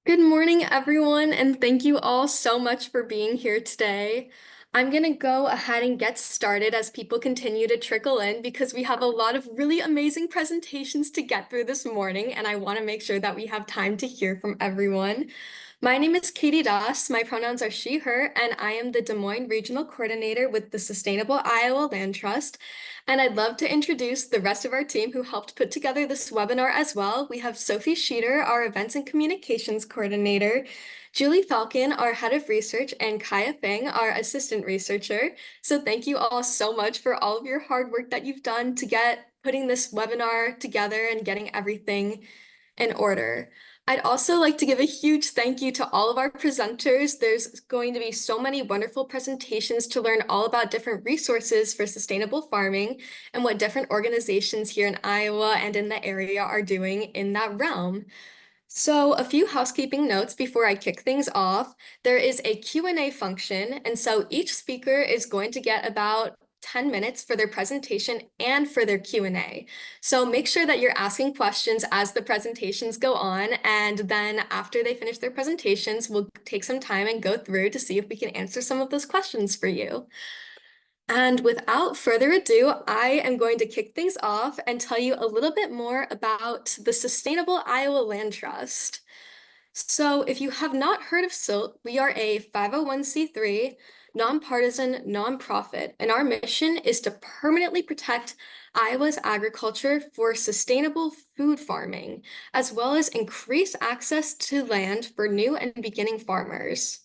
Good morning, everyone, and thank you all so much for being here today. I'm going to go ahead and get started as people continue to trickle in because we have a lot of really amazing presentations to get through this morning, and I want to make sure that we have time to hear from everyone. My name is Katie Das. My pronouns are she, her, and I am the Des Moines Regional Coordinator with the Sustainable Iowa Land Trust. And I'd love to introduce the rest of our team who helped put together this webinar as well. We have Sophie Sheeter, our Events and Communications Coordinator, Julie Falcon, our Head of Research, and Kaya Feng, our Assistant Researcher. So thank you all so much for all of your hard work that you've done to get putting this webinar together and getting everything in order. I'd also like to give a huge thank you to all of our presenters. There's going to be so many wonderful presentations to learn all about different resources for sustainable farming and what different organizations here in Iowa and in the area are doing in that realm. So a few housekeeping notes before I kick things off. There is a Q&A function, and so each speaker is going to get about 10 minutes for their presentation and for their Q&A. So make sure that you're asking questions as the presentations go on, and then after they finish their presentations, we'll take some time and go through to see if we can answer some of those questions for you. And without further ado, I am going to kick things off and tell you a little bit more about the Sustainable Iowa Land Trust. So if you have not heard of SILT, we are a 501c3 nonpartisan nonprofit, and our mission is to permanently protect Iowa's agriculture for sustainable food farming, as well as increase access to land for new and beginning farmers.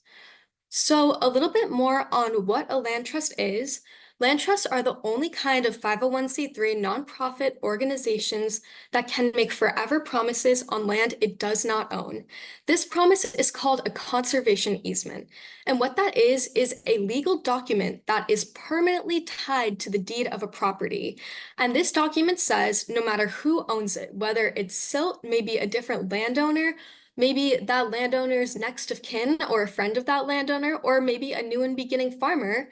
So a little bit more on what a land trust is. Land trusts are the only kind of 501c3 nonprofit organizations that can make forever promises on land it does not own. This promise is called a conservation easement. And what that is a legal document that is permanently tied to the deed of a property. And this document says no matter who owns it, whether it's SILT, maybe a different landowner, maybe that landowner's next of kin or a friend of that landowner, or maybe a new and beginning farmer,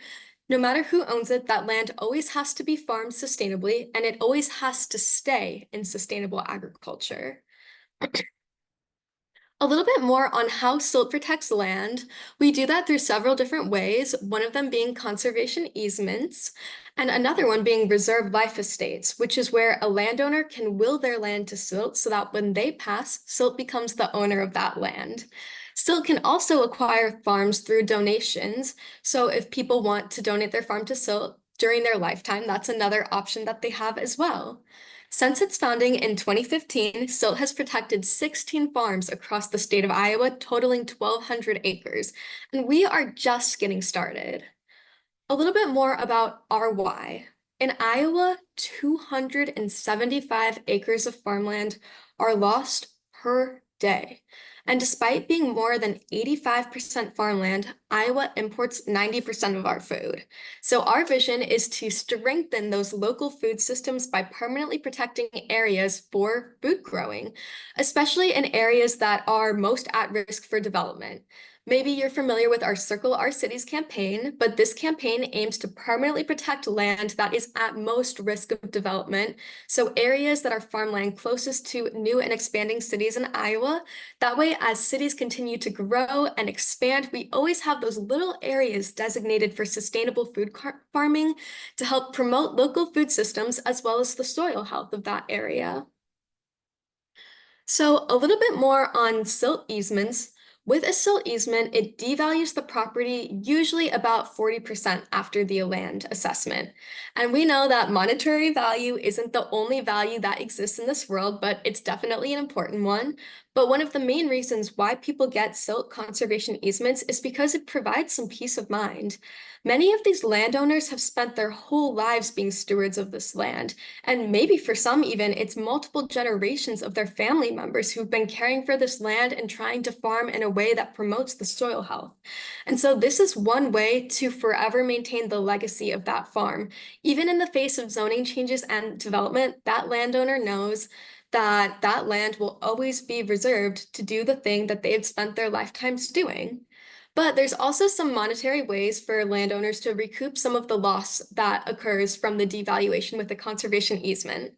no matter who owns it, that land always has to be farmed sustainably and it always has to stay in sustainable agriculture. A little bit more on how SILT protects land. We do that through several different ways, one of them being conservation easements, and another one being reserve life estates, which is where a landowner can will their land to SILT so that when they pass, SILT becomes the owner of that land. SILT can also acquire farms through donations. So if people want to donate their farm to SILT during their lifetime, that's another option that they have as well. Since its founding in 2015, SILT has protected 16 farms across the state of Iowa, totaling 1,200 acres, and we are just getting started. A little bit more about our why. In Iowa, 275 acres of farmland are lost per day. And despite being more than 85% farmland, Iowa imports 90% of our food. So our vision is to strengthen those local food systems by permanently protecting areas for food growing, especially in areas that are most at risk for development. Maybe you're familiar with our Circle Our Cities campaign, but this campaign aims to permanently protect land that is at most risk of development. So areas that are farmland closest to new and expanding cities in Iowa. That way, as cities continue to grow and expand, we always have those little areas designated for sustainable food farming to help promote local food systems as well as the soil health of that area. So a little bit more on SILT easements. With a SILT easement, it devalues the property usually about 40% after the land assessment. And we know that monetary value isn't the only value that exists in this world, but it's definitely an important one. But one of the main reasons why people get SILT conservation easements is because it provides some peace of mind. Many of these landowners have spent their whole lives being stewards of this land, and maybe for some even, it's multiple generations of their family members who've been caring for this land and trying to farm in a way that promotes the soil health. And so this is one way to forever maintain the legacy of that farm. Even in the face of zoning changes and development, that landowner knows that that land will always be reserved to do the thing that they've spent their lifetimes doing. But there's also some monetary ways for landowners to recoup some of the loss that occurs from the devaluation with the conservation easement.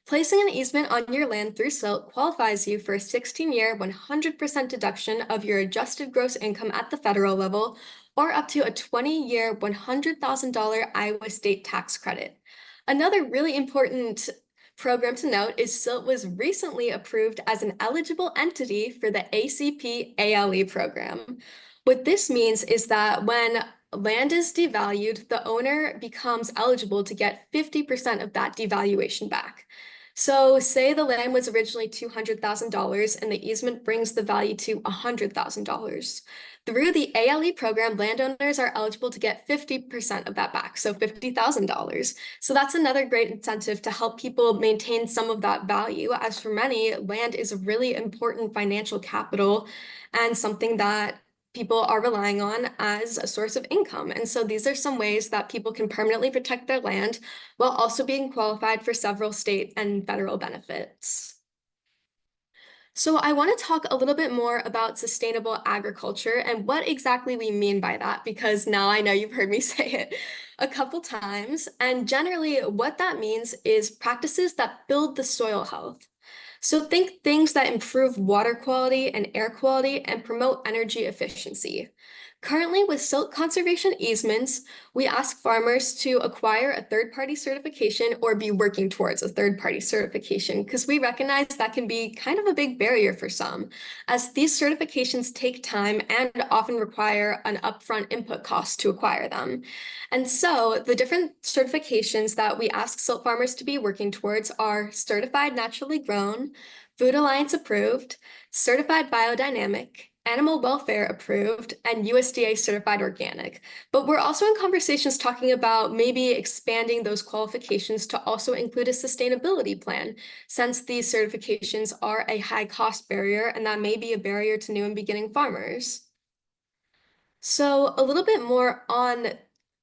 Placing an easement on your land through SILT qualifies you for a 16-year, 100% deduction of your adjusted gross income at the federal level, or up to a 20-year, $100,000 Iowa state tax credit. Another really important program to note is SILT was recently approved as an eligible entity for the ACP ALE program. What this means is that when land is devalued, the owner becomes eligible to get 50% of that devaluation back. So say the land was originally $200,000 and the easement brings the value to $100,000. Through the ALE program, landowners are eligible to get 50% of that back, so $50,000. So that's another great incentive to help people maintain some of that value, as for many, land is a really important financial capital and something that people are relying on as a source of income. And so these are some ways that people can permanently protect their land while also being qualified for several state and federal benefits. So I want to talk a little bit more about sustainable agriculture and what exactly we mean by that, because now I know you've heard me say it a couple times. And generally, what that means is practices that build the soil health. So think things that improve water quality and air quality and promote energy efficiency. Currently, with silt conservation easements, we ask farmers to acquire a third-party certification or be working towards a third-party certification because we recognize that can be kind of a big barrier for some, as these certifications take time and often require an upfront input cost to acquire them. And so the different certifications that we ask silt farmers to be working towards are certified naturally grown, Food Alliance approved, certified biodynamic, animal welfare approved, and USDA certified organic. But we're also in conversations talking about maybe expanding those qualifications to also include a sustainability plan, since these certifications are a high cost barrier, and that may be a barrier to new and beginning farmers. So a little bit more on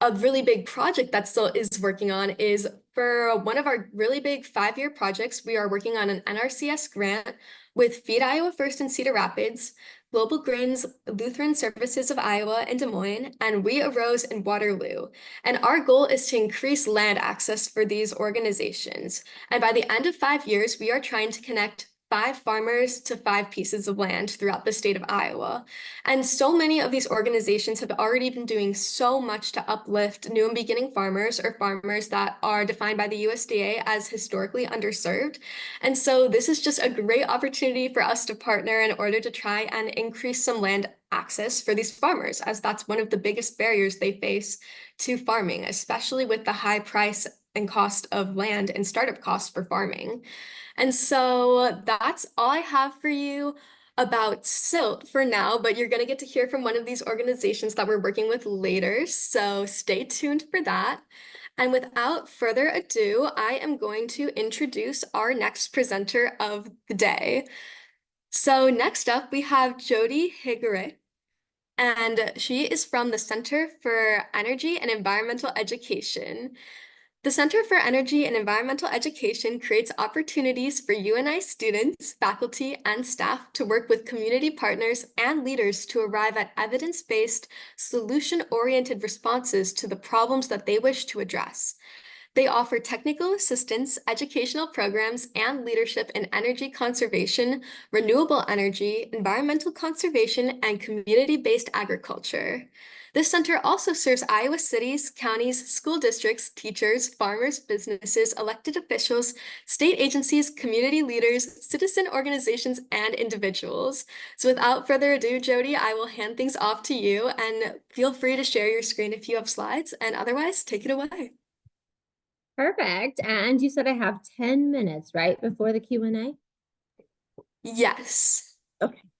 a really big project that still is working on is for one of our really big 5-year projects, we are working on an NRCS grant with Feed Iowa First in Cedar Rapids, Global Grains Lutheran Services of Iowa in Des Moines, and We Arose in Waterloo. And our goal is to increase land access for these organizations. And by the end of 5 years, we are trying to connect 5 farmers to 5 pieces of land throughout the state of Iowa. And so many of these organizations have already been doing so much to uplift new and beginning farmers or farmers that are defined by the USDA as historically underserved. And so this is just a great opportunity for us to partner in order to try and increase some land access for these farmers, as that's one of the biggest barriers they face to farming, especially with the high price and cost of land and startup costs for farming. And so that's all I have for you about SILT for now, but you're going to get to hear from one of these organizations that we're working with later, so stay tuned for that. And without further ado, I am going to introduce our next presenter of the day. So next up, we have Jody Higuere, and she is from the Center for Energy and Environmental Education. The Center for Energy and Environmental Education creates opportunities for UNI students, faculty, and staff to work with community partners and leaders to arrive at evidence-based, solution-oriented responses to the problems that they wish to address. They offer technical assistance, educational programs, and leadership in energy conservation, renewable energy, environmental conservation, and community-based agriculture. This center also serves Iowa cities, counties, school districts, teachers, farmers, businesses, elected officials, state agencies, community leaders, citizen organizations, and individuals. So without further ado, Jody, I will hand things off to you, and feel free to share your screen if you have slides, and otherwise, take it away. Perfect. And you said I have 10 minutes, right, before the Q&A? Yes.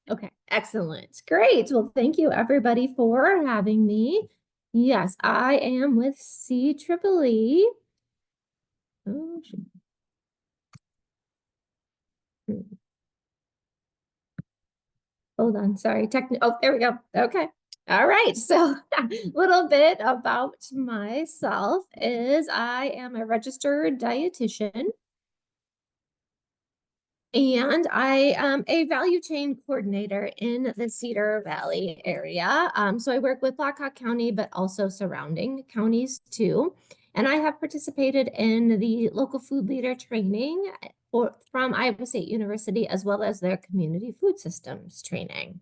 Okay, excellent. Great. Well, thank you everybody for having me. Yes, I am with CEEE. Oh, hold on, sorry. Oh, there we go. Okay. All right. So a little bit about myself is I am a registered dietitian. And I am a value chain coordinator in the Cedar Valley area. So I work with Blackhawk County, but also surrounding counties too. And I have participated in the local food leader training from Iowa State University, as well as their community food systems training.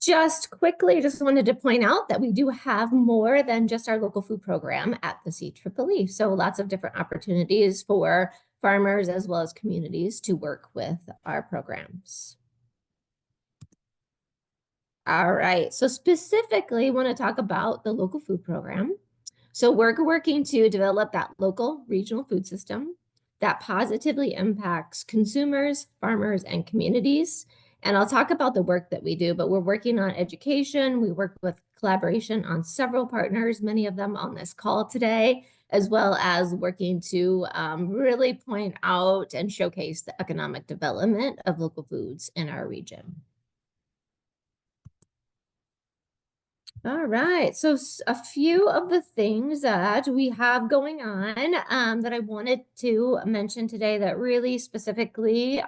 Just quickly, just wanted to point out that we do have more than just our local food program at the CEEE. So lots of different opportunities for farmers as well as communities to work with our programs. All right, so specifically want to talk about the local food program. So we're working to develop that local regional food system that positively impacts consumers, farmers, and communities. And I'll talk about the work that we do, but we're working on education. We work with collaboration on several partners, many of them on this call today, as well as working to really point out and showcase the economic development of local foods in our region. All right, so a few of the things that we have going on that I wanted to mention today that really specifically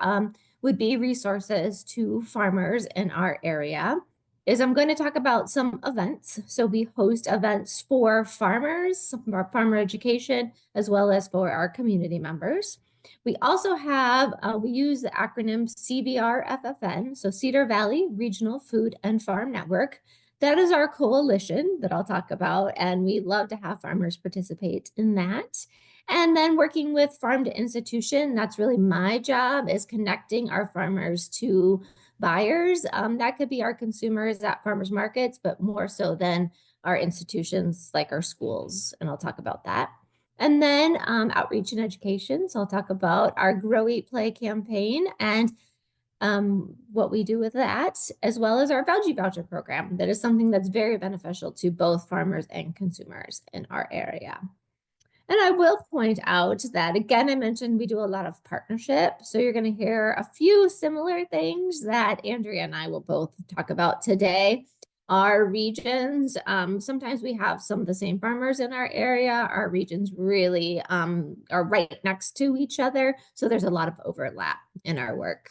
would be resources to farmers in our area is I'm going to talk about some events. So we host events for farmers, some of our farmer education, as well as for our community members. We also have, we use the acronym CVR-FFN, so Cedar Valley Regional Food and Farm Network. That is our coalition that I'll talk about, and we love to have farmers participate in that. And then working with Farm to Institution, that's really my job, is connecting our farmers to buyers. That could be our consumers at farmers markets, but more so than our institutions like our schools, and I'll talk about that. And then outreach and education. So I'll talk about our Grow, Eat, Play campaign and what we do with that, as well as our veggie voucher program. That is something that's very beneficial to both farmers and consumers in our area. And I will point out that, again, I mentioned we do a lot of partnership. So you're going to hear a few similar things that Andrea and I will both talk about today. Our regions, sometimes we have some of the same farmers in our area. Our regions really are right next to each other. So there's a lot of overlap in our work.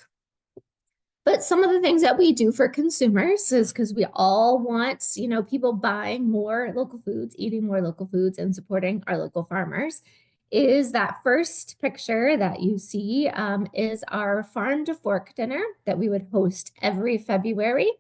But some of the things that we do for consumers is because we all want, people buying more local foods, eating more local foods, and supporting our local farmers, is that first picture that you see is our Farm to Fork dinner that we would host every February.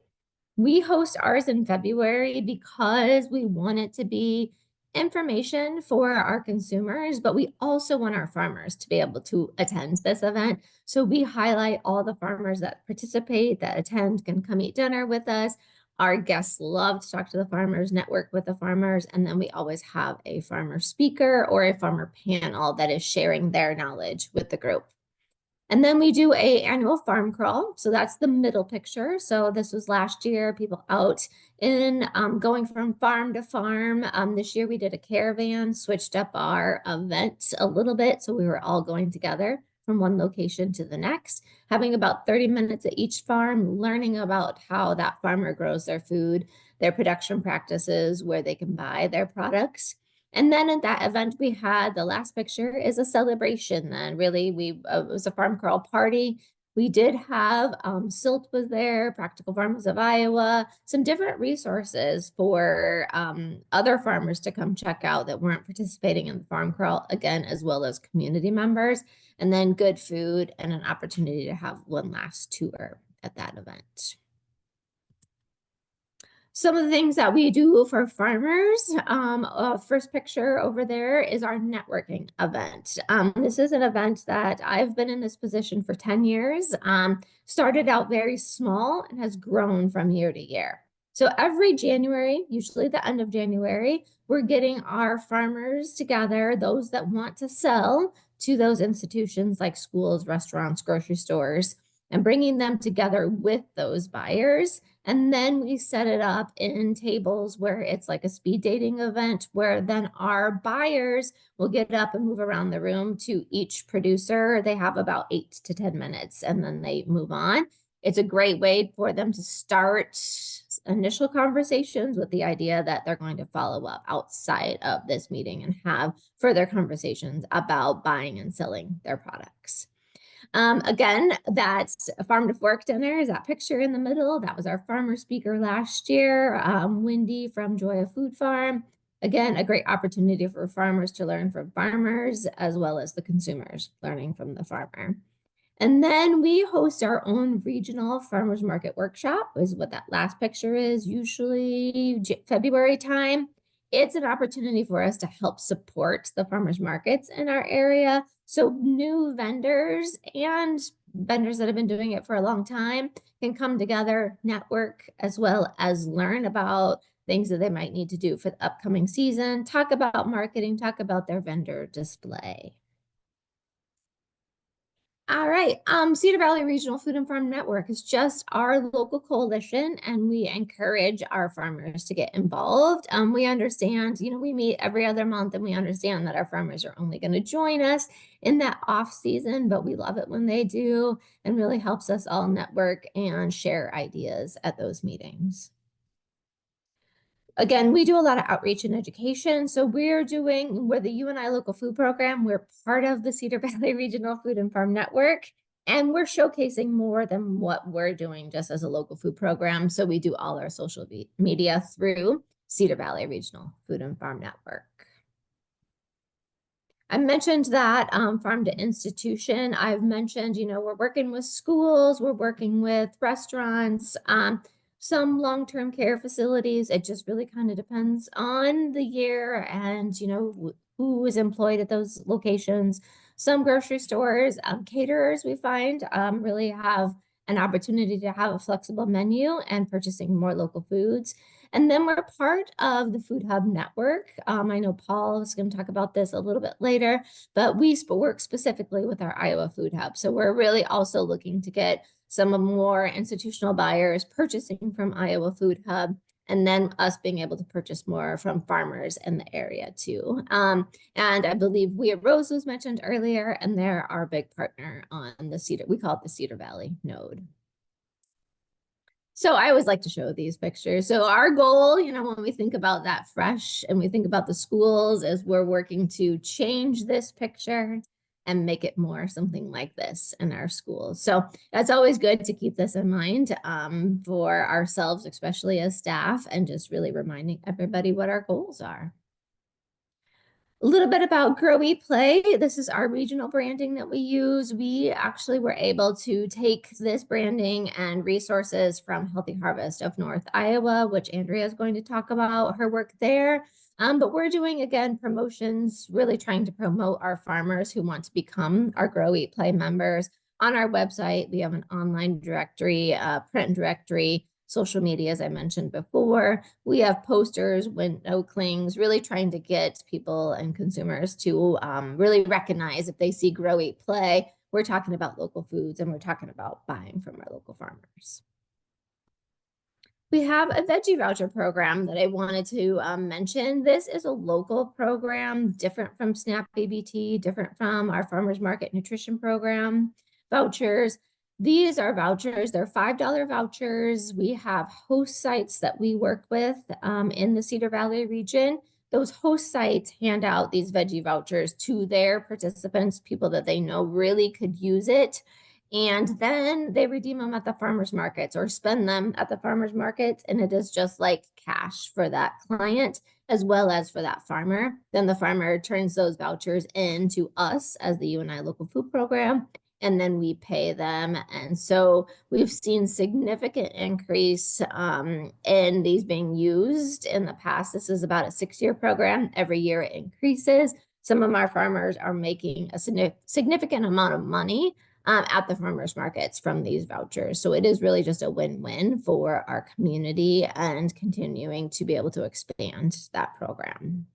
We host ours in February because we want it to be information for our consumers, but we also want our farmers to be able to attend this event. So we highlight all the farmers that participate, that attend, can come eat dinner with us. Our guests love to talk to the farmers, network with the farmers, and then we always have a farmer speaker or a farmer panel that is sharing their knowledge with the group. And then we do a annual farm crawl. So that's the middle picture. So this was last year, people out in going from farm to farm. This year we did a caravan, switched up our event a little bit. So we were all going together from one location to the next, having about 30 minutes at each farm, learning about how that farmer grows their food, their production practices, where they can buy their products. And then at that event we had, the last picture is a celebration. Then really it was a farm crawl party. We did have SILT was there, Practical Farmers of Iowa, some different resources for other farmers to come check out that weren't participating in the farm crawl, again, as well as community members, and then good food and an opportunity to have one last tour at that event. Some of the things that we do for farmers, first picture over there is our networking event. This is an event that I've been in this position for 10 years, started out very small and has grown from year to year. So every January, usually the end of January, we're getting our farmers together, those that want to sell to those institutions like schools, restaurants, grocery stores, and bringing them together with those buyers. And then we set it up in tables where it's like a speed dating event, where then our buyers will get up and move around the room to each producer. They have about 8 to 10 minutes and then they move on. It's a great way for them to start initial conversations with the idea that they're going to follow up outside of this meeting and have further conversations about buying and selling their products. Again, that's a Farm to Fork dinner is that picture in the middle. That was our farmer speaker last year, Wendy from Joya Food Farm. Again, a great opportunity for farmers to learn from farmers as well as the consumers learning from the farmer. And then we host our own regional farmers market workshop, is what that last picture is, usually February time. It's an opportunity for us to help support the farmers markets in our area. So new vendors and vendors that have been doing it for a long time can come together, network, as well as learn about things that they might need to do for the upcoming season, talk about marketing, talk about their vendor display. All right. Cedar Valley Regional Food and Farm Network is just our local coalition, and we encourage our farmers to get involved. We understand, we meet every other month, and we understand that our farmers are only going to join us in that off season, but we love it when they do, and really helps us all network and share ideas at those meetings. Again, we do a lot of outreach and education. So we're the UNI local food program. We're part of the Cedar Valley Regional Food and Farm Network, and we're showcasing more than what we're doing just as a local food program. So we do all our social media through Cedar Valley Regional Food and Farm Network. I mentioned that farm to institution. I've mentioned, we're working with schools, we're working with restaurants, some long-term care facilities. It just really kind of depends on the year and, who is employed at those locations. Some grocery stores, caterers we find really have an opportunity to have a flexible menu and purchasing more local foods. And then we're part of the Food Hub Network. I know Paul is going to talk about this a little bit later, but we work specifically with our Iowa Food Hub. So we're really also looking to get some more institutional buyers purchasing from Iowa Food Hub, and then us being able to purchase more from farmers in the area too. And I believe We at Rose was mentioned earlier, and they're our big partner on we call it the Cedar Valley node. So I always like to show these pictures. So our goal, when we think about that fresh and we think about the schools, is we're working to change this picture and make it more something like this in our schools. So that's always good to keep this in mind for ourselves, especially as staff, and just really reminding everybody what our goals are. A little bit about Grow Eat Play. This is our regional branding that we use. We actually were able to take this branding and resources from Healthy Harvest of North Iowa, which Andrea is going to talk about her work there. But we're doing, again, promotions, really trying to promote our farmers who want to become our Grow Eat Play members. On our website, we have an online directory, print directory, social media, as I mentioned before. We have posters, window clings, really trying to get people and consumers to really recognize if they see Grow Eat Play, we're talking about local foods and we're talking about buying from our local farmers. We have a veggie voucher program that I wanted to mention. This is a local program, different from SNAP EBT, different from our farmers market nutrition program vouchers. These are vouchers. They're $5 vouchers. We have host sites that we work with in the Cedar Valley region. Those host sites hand out these veggie vouchers to their participants, people that they know really could use it. And then they redeem them at the farmers markets or spend them at the farmers markets. And it is just like cash for that client as well as for that farmer. Then the farmer turns those vouchers in to us as the UNI local food program, and then we pay them. And so we've seen significant increase in these being used in the past. This is about a 6-year program. Every year it increases. Some of our farmers are making a significant amount of money at the farmers markets from these vouchers. So it is really just a win-win for our community and continuing to be able to expand that program.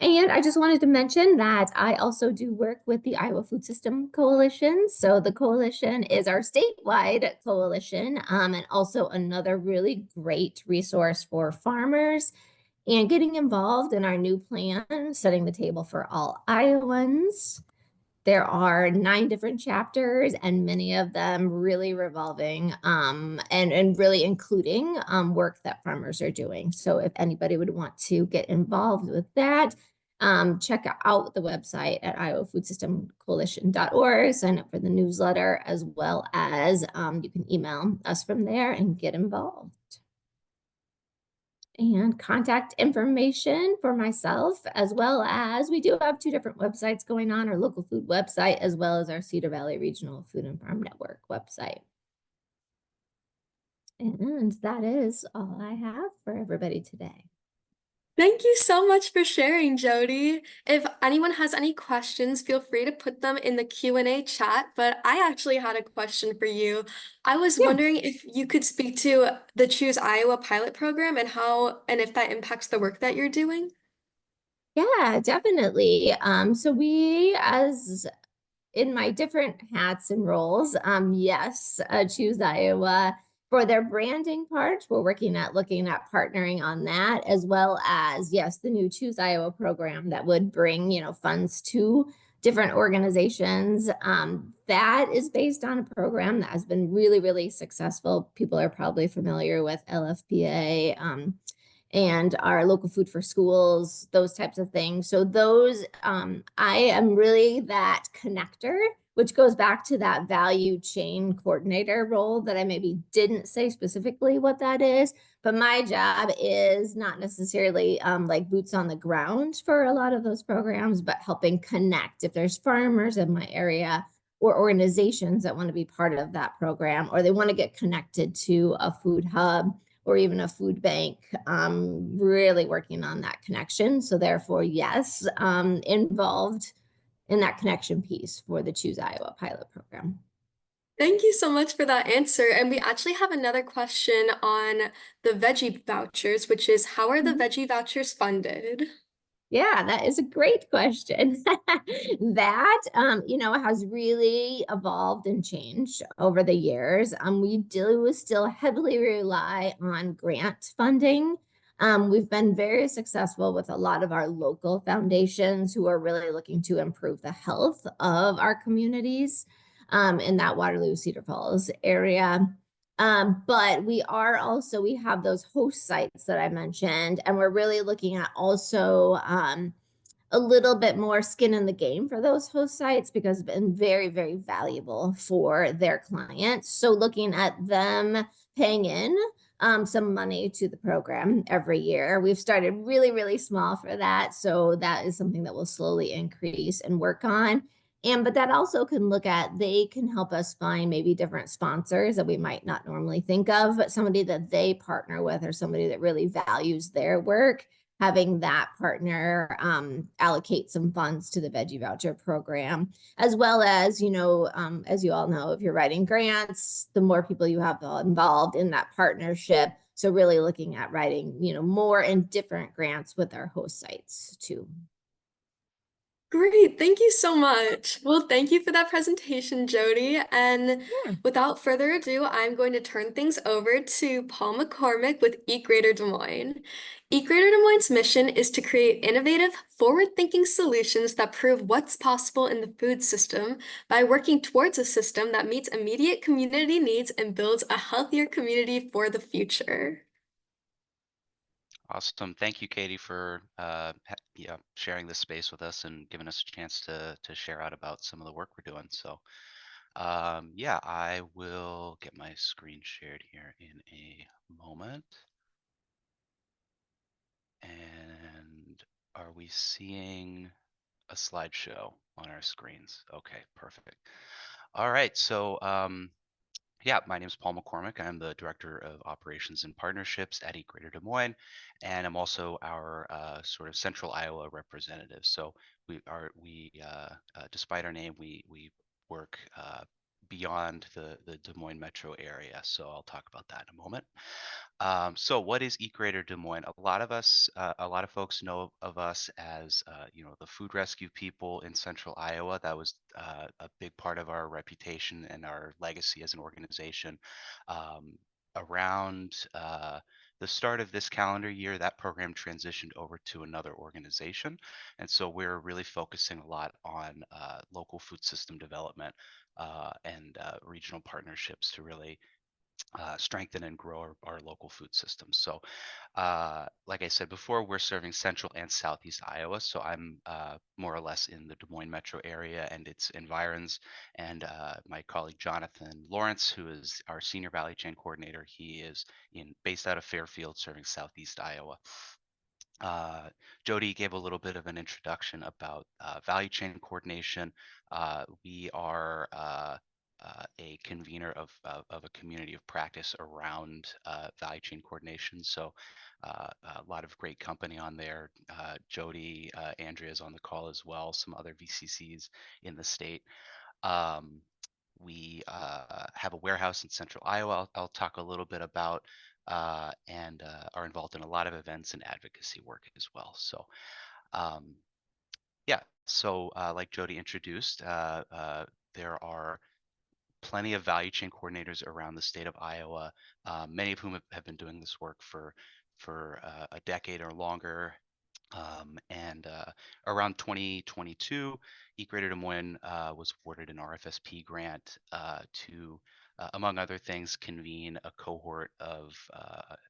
And I just wanted to mention that I also do work with the Iowa Food System Coalition. So the coalition is our statewide coalition and also another really great resource for farmers and getting involved in our new plan, Setting the Table for All Iowans. There are 9 different chapters, and many of them really revolving and really including work that farmers are doing. So if anybody would want to get involved with that, check out the website at iowafoodsystemcoalition.org, sign up for the newsletter, as well as you can email us from there and get involved. And contact information for myself, as well as we do have 2 different websites going on, our local food website, as well as our Cedar Valley Regional Food and Farm Network website. And that is all I have for everybody today. Thank you so much for sharing, Jody. If anyone has any questions, feel free to put them in the Q&A chat, but I actually had a question for you. I was Yeah. wondering if you could speak to the Choose Iowa pilot program and how and if that impacts the work that you're doing. Yeah, definitely. So we, as in my different hats and roles, yes, Choose Iowa for their branding part, we're working at looking at partnering on that, as well as, yes, the new Choose Iowa program that would bring, funds to different organizations. That is based on a program that has been really, really successful. People are probably familiar with LFPA. And our local food for schools, those types of things. So those, I am really that connector, which goes back to that value chain coordinator role that I maybe didn't say specifically what that is, but my job is not necessarily like boots on the ground for a lot of those programs, but helping connect if there's farmers in my area or organizations that want to be part of that program, or they want to get connected to a food hub or even a food bank, really working on that connection. So therefore, yes, involved in that connection piece for the Choose Iowa pilot program. Thank you so much for that answer. And we actually have another question on the veggie vouchers, which is how are the Mhm. veggie vouchers funded? Yeah, that is a great question. That, has really evolved and changed over the years. We do still heavily rely on grant funding. We've been very successful with a lot of our local foundations who are really looking to improve the health of our communities in that Waterloo Cedar Falls area. But we have those host sites that I mentioned, and we're really looking at also a little bit more skin in the game for those host sites because it's been very, very valuable for their clients. So looking at them paying in some money to the program every year. We've started really, really small for that. So that is something that will slowly increase and work on. But that also can look at, they can help us find maybe different sponsors that we might not normally think of, but somebody that they partner with or somebody that really values their work, having that partner allocate some funds to the veggie voucher program, as well as, as you all know, if you're writing grants, the more people you have involved in that partnership. So really looking at writing, more and different grants with our host sites too. Great, thank you so much. Well, thank you for that presentation, Jody. And Yeah. without further ado, I'm going to turn things over to Paul McCormick with Eat Greater Des Moines. Eat Greater Des Moines' mission is to create innovative, forward-thinking solutions that prove what's possible in the food system by working towards a system that meets immediate community needs and builds a healthier community for the future. Awesome. Thank you, Katie, for sharing this space with us and giving us a chance to share out about some of the work we're doing. So, yeah, I will get my screen shared here in a moment. And are we seeing a slideshow on our screens? Okay, perfect. All right, so yeah, my name is Paul McCormick. I'm the Director of Operations and Partnerships at Eat Greater Des Moines, and I'm also our sort of Central Iowa representative. So despite our name, we work beyond the Des Moines metro area. So I'll talk about that in a moment. So what is Eat Greater Des Moines? A lot of folks know of us as, the food rescue people in Central Iowa. That was a big part of our reputation and our legacy as an organization. Around the start of this calendar year, that program transitioned over to another organization. And so we're really focusing a lot on local food system development and regional partnerships to really strengthen and grow our local food systems. So, like I said before, we're serving central and southeast Iowa. So I'm more or less in the Des Moines metro area and its environs. And my colleague Jonathan Lawrence, who is our senior value chain coordinator, he is based out of Fairfield, serving southeast Iowa. Jody gave a little bit of an introduction about value chain coordination. We are a convener of a community of practice around value chain coordination. So a lot of great company on there. Jody, Andrea's on the call as well, some other VCCs in the state. Um, we have a warehouse in central Iowa. I'll talk a little bit about, and are involved in a lot of events and advocacy work as well. So, um, yeah, so like Jody introduced, there are plenty of value chain coordinators around the state of Iowa, many of whom have been doing this work for a decade or longer. And around 2022, Eat Greater Des Moines was awarded an RFSP grant to, among other things, convene a cohort of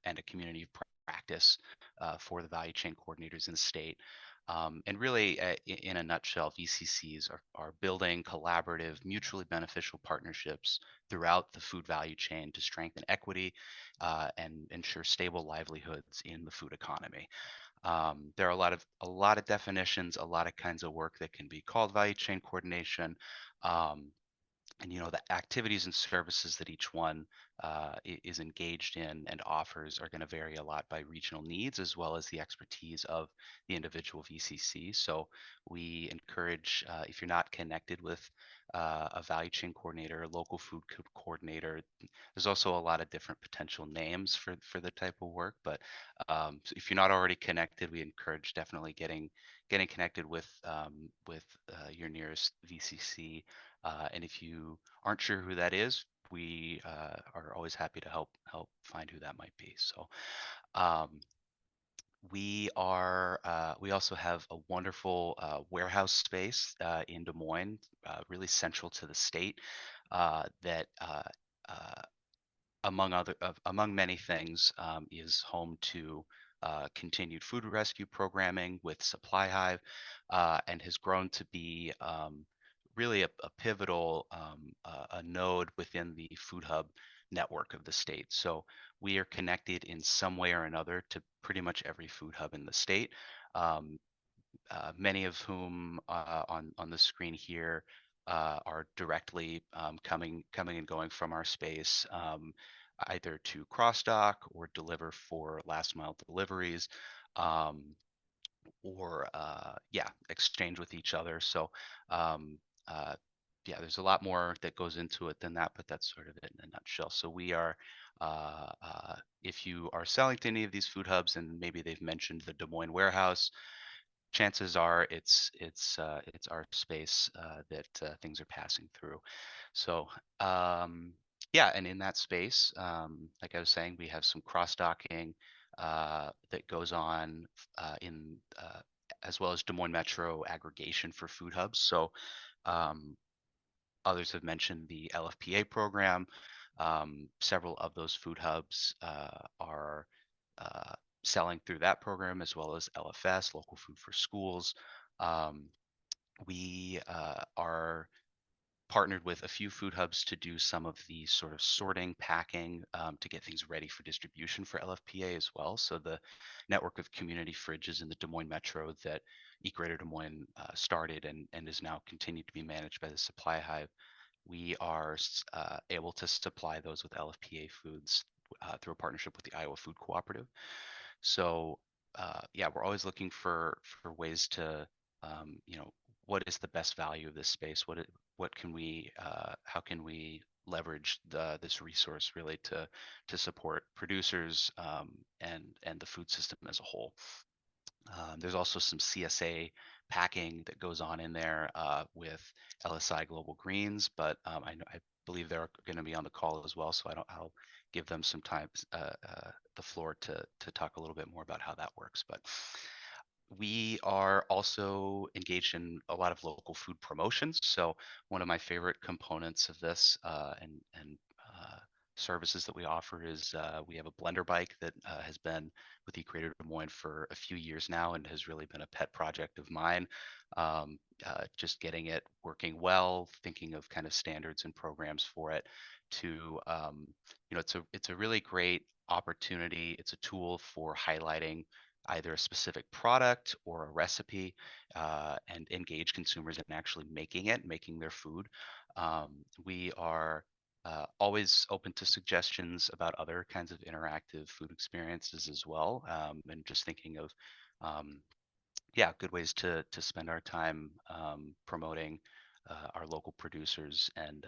and a community of practice for the value chain coordinators in the state. And really, in a nutshell, VCCs are building collaborative, mutually beneficial partnerships throughout the food value chain to strengthen equity and ensure stable livelihoods in the food economy. There are a lot of definitions, a lot of kinds of work that can be called value chain coordination. Um, and the activities and services that each one is engaged in and offers are going to vary a lot by regional needs as well as the expertise of the individual VCC. So we encourage, if you're not connected with a value chain coordinator, a local food coordinator, there's also a lot of different potential names for the type of work. But so if you're not already connected, we encourage definitely getting connected with your nearest VCC, and if you aren't sure who that is, we are always happy to help find who that might be. So um, we also have a wonderful warehouse space in Des Moines, really central to the state, that uh, among many things, is home to continued food rescue programming with Supply Hive, and has grown to be really a pivotal a node within the Food Hub network of the state. So we are connected in some way or another to pretty much every food hub in the state. Um, Many of whom on the screen here are directly coming and going from our space, either to cross dock or deliver for last mile deliveries, um, or yeah, exchange with each other. So um, uh, yeah, there's a lot more that goes into it than that, but that's sort of it in a nutshell. So we are, if you are selling to any of these food hubs and maybe they've mentioned the Des Moines warehouse, chances are it's our space that things are passing through. So yeah, and in that space, like I was saying, we have some cross docking that goes on in as well as Des Moines Metro aggregation for food hubs. So um, others have mentioned the LFPA program. Several of those food hubs are uh, selling through that program as well as LFS, Local Food for Schools. Um, we are partnered with a few food hubs to do some of the sort of sorting, packing to get things ready for distribution for LFPA as well. So the network of community fridges in the Des Moines Metro that Eat Greater Des Moines started and is now continued to be managed by the Supply Hive, we are able to supply those with LFPA foods through a partnership with the Iowa Food Cooperative. So yeah, we're always looking for ways to what is the best value of this space? What can we how can we leverage this resource really to support producers and the food system as a whole. There's also some CSA packing that goes on in there with LSI Global Greens, but I believe they're going to be on the call as well, so I'll give them some time, the floor to talk a little bit more about how that works. But we are also engaged in a lot of local food promotions. So one of my favorite components of this, and services that we offer is we have a blender bike that has been with eCreator Des Moines for a few years now and has really been a pet project of mine. Just getting it working well, thinking of kind of standards and programs for it to, it's a really great opportunity. It's a tool for highlighting either a specific product or a recipe and engage consumers in actually making their food. We are always open to suggestions about other kinds of interactive food experiences as well, and just thinking of um, yeah, good ways to spend our time promoting our local producers and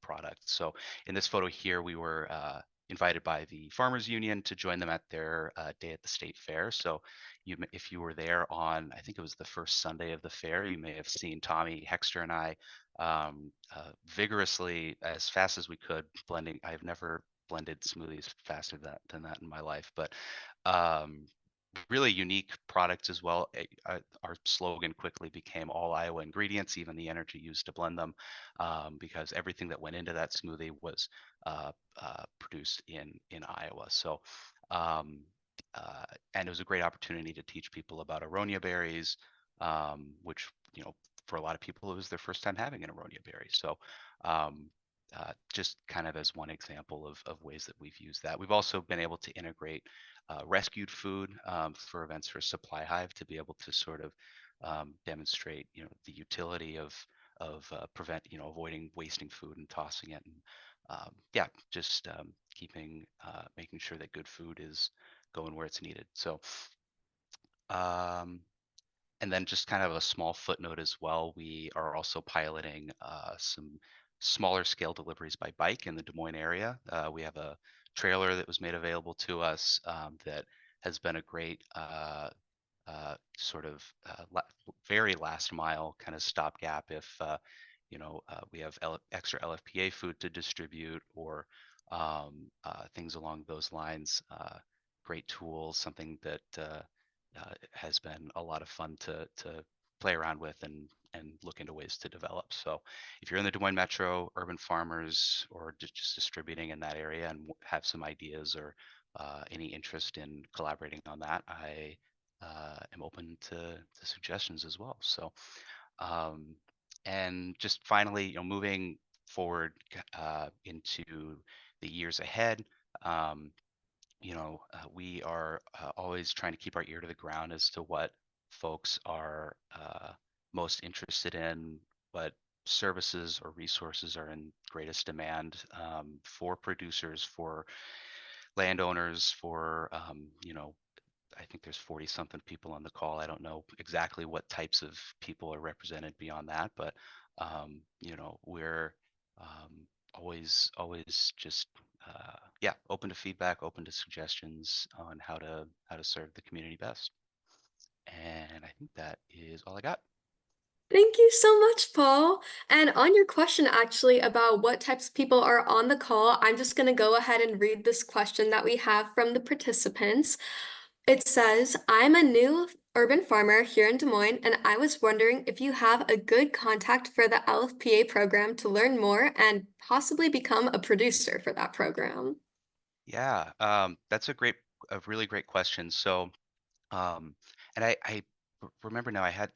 products. So in this photo here, we were invited by the Farmers Union to join them at their day at the state fair. So if you were there on, I think it was the first Sunday of the fair, you may have seen Tommy Hexter and I vigorously, as fast as we could, blending. I've never blended smoothies faster than that in my life, but um, really unique products as well. Our slogan quickly became all Iowa ingredients, even the energy used to blend them, because everything that went into that smoothie was produced in Iowa. So, um, and it was a great opportunity to teach people about aronia berries, which for a lot of people it was their first time having an aronia berry. So. Just kind of as one example of ways that we've used that. We've also been able to integrate rescued food for events for Supply Hive to be able to sort of demonstrate, the utility of avoiding wasting food and tossing it, and yeah, just keeping making sure that good food is going where it's needed. So, um, and then just kind of a small footnote as well, we are also piloting some smaller scale deliveries by bike in the Des Moines area. We have a trailer that was made available to us that has been a great sort of very last mile kind of stopgap if we have extra LFPA food to distribute or things along those lines. Great tools, something that has been a lot of fun to play around with and look into ways to develop. So if you're in the Des Moines Metro, urban farmers, or just distributing in that area and have some ideas or any interest in collaborating on that, I am open to suggestions as well. So, um, and just finally, moving forward into the years ahead, um, we are always trying to keep our ear to the ground as to what folks are most interested in, what services or resources are in greatest demand for producers, for landowners, for I think there's 40 something people on the call. I don't know exactly what types of people are represented beyond that, but we're always just yeah, open to feedback, open to suggestions on how to serve the community best. And I think that is all I got. Thank you so much, Paul. And on your question, actually, about what types of people are on the call, I'm just going to go ahead and read this question that we have from the participants. It says, I'm a new urban farmer here in Des Moines, and I was wondering if you have a good contact for the LFPA program to learn more and possibly become a producer for that program. Yeah, that's a really great question. So, um, and I remember now I had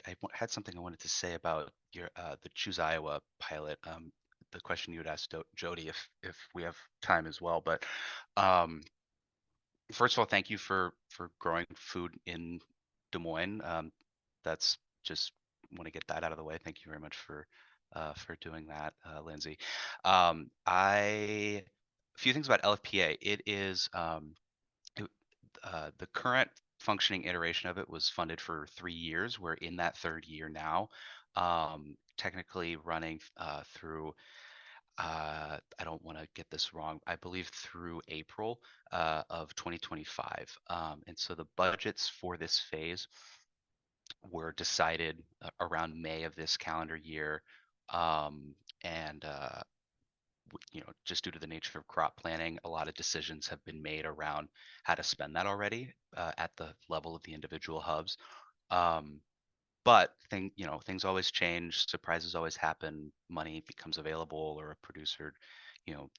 something I wanted to say about your the Choose Iowa pilot. The question you had asked Jody if we have time as well. But um, first of all, thank you for growing food in Des Moines. That's just want to get that out of the way. Thank you very much for doing that, Lindsay. A few things about LFPA. It is it- the current functioning iteration of it was funded for 3 years. We're in that third year now, technically running through I don't want to get this wrong. I believe through April of 2025. And so the budgets for this phase were decided around May of this calendar year. And just due to the nature of crop planning, a lot of decisions have been made around how to spend that already at the level of the individual hubs. Um, but things always change, surprises always happen, money becomes available, or a producer, you know,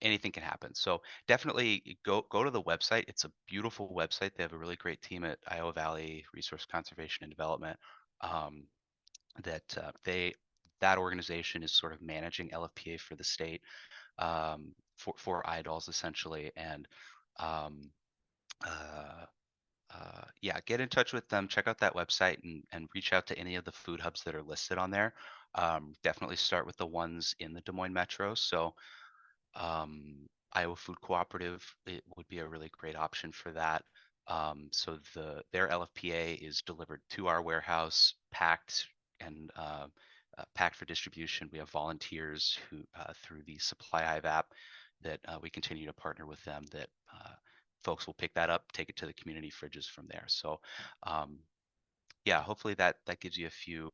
anything can happen. So definitely go to the website. It's a beautiful website. They have a really great team at Iowa Valley Resource Conservation and Development. Um, that organization is sort of managing LFPA for the state, for idols essentially. And um, uh, yeah, get in touch with them, check out that website, and reach out to any of the food hubs that are listed on there. Definitely start with the ones in the Des Moines Metro. So Iowa Food Cooperative, it would be a really great option for that. So their LFPA is delivered to our warehouse, packed and packed for distribution. We have volunteers who through the Supply Hive app that we continue to partner with them, that folks will pick that up, take it to the community fridges from there. So yeah, hopefully that gives you a few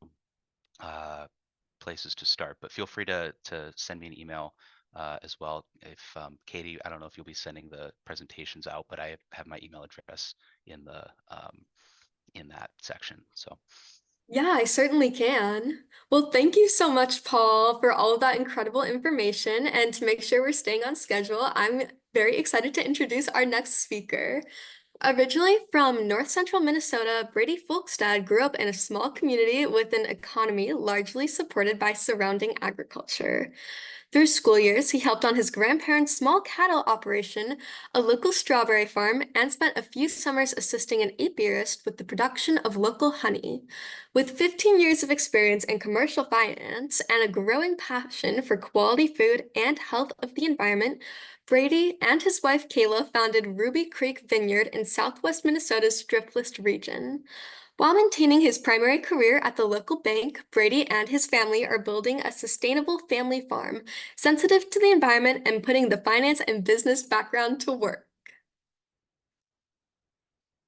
places to start, but feel free to send me an email as well. If Katie, I don't know if you'll be sending the presentations out, but I have my email address in the in that section. So Yeah, I certainly can. Well, thank you so much, Paul, for all of that incredible information. And to make sure we're staying on schedule, I'm very excited to introduce our next speaker. Originally from north central Minnesota, Brady Folkstad grew up in a small community with an economy largely supported by surrounding agriculture. Through school years, he helped on his grandparents' small cattle operation, a local strawberry farm, and spent a few summers assisting an apiarist with the production of local honey. With 15 years of experience in commercial finance and a growing passion for quality food and health of the environment, Brady and his wife Kayla founded Ruby Creek Vineyard in southwest Minnesota's Driftless region. While maintaining his primary career at the local bank, Brady and his family are building a sustainable family farm, sensitive to the environment and putting the finance and business background to work.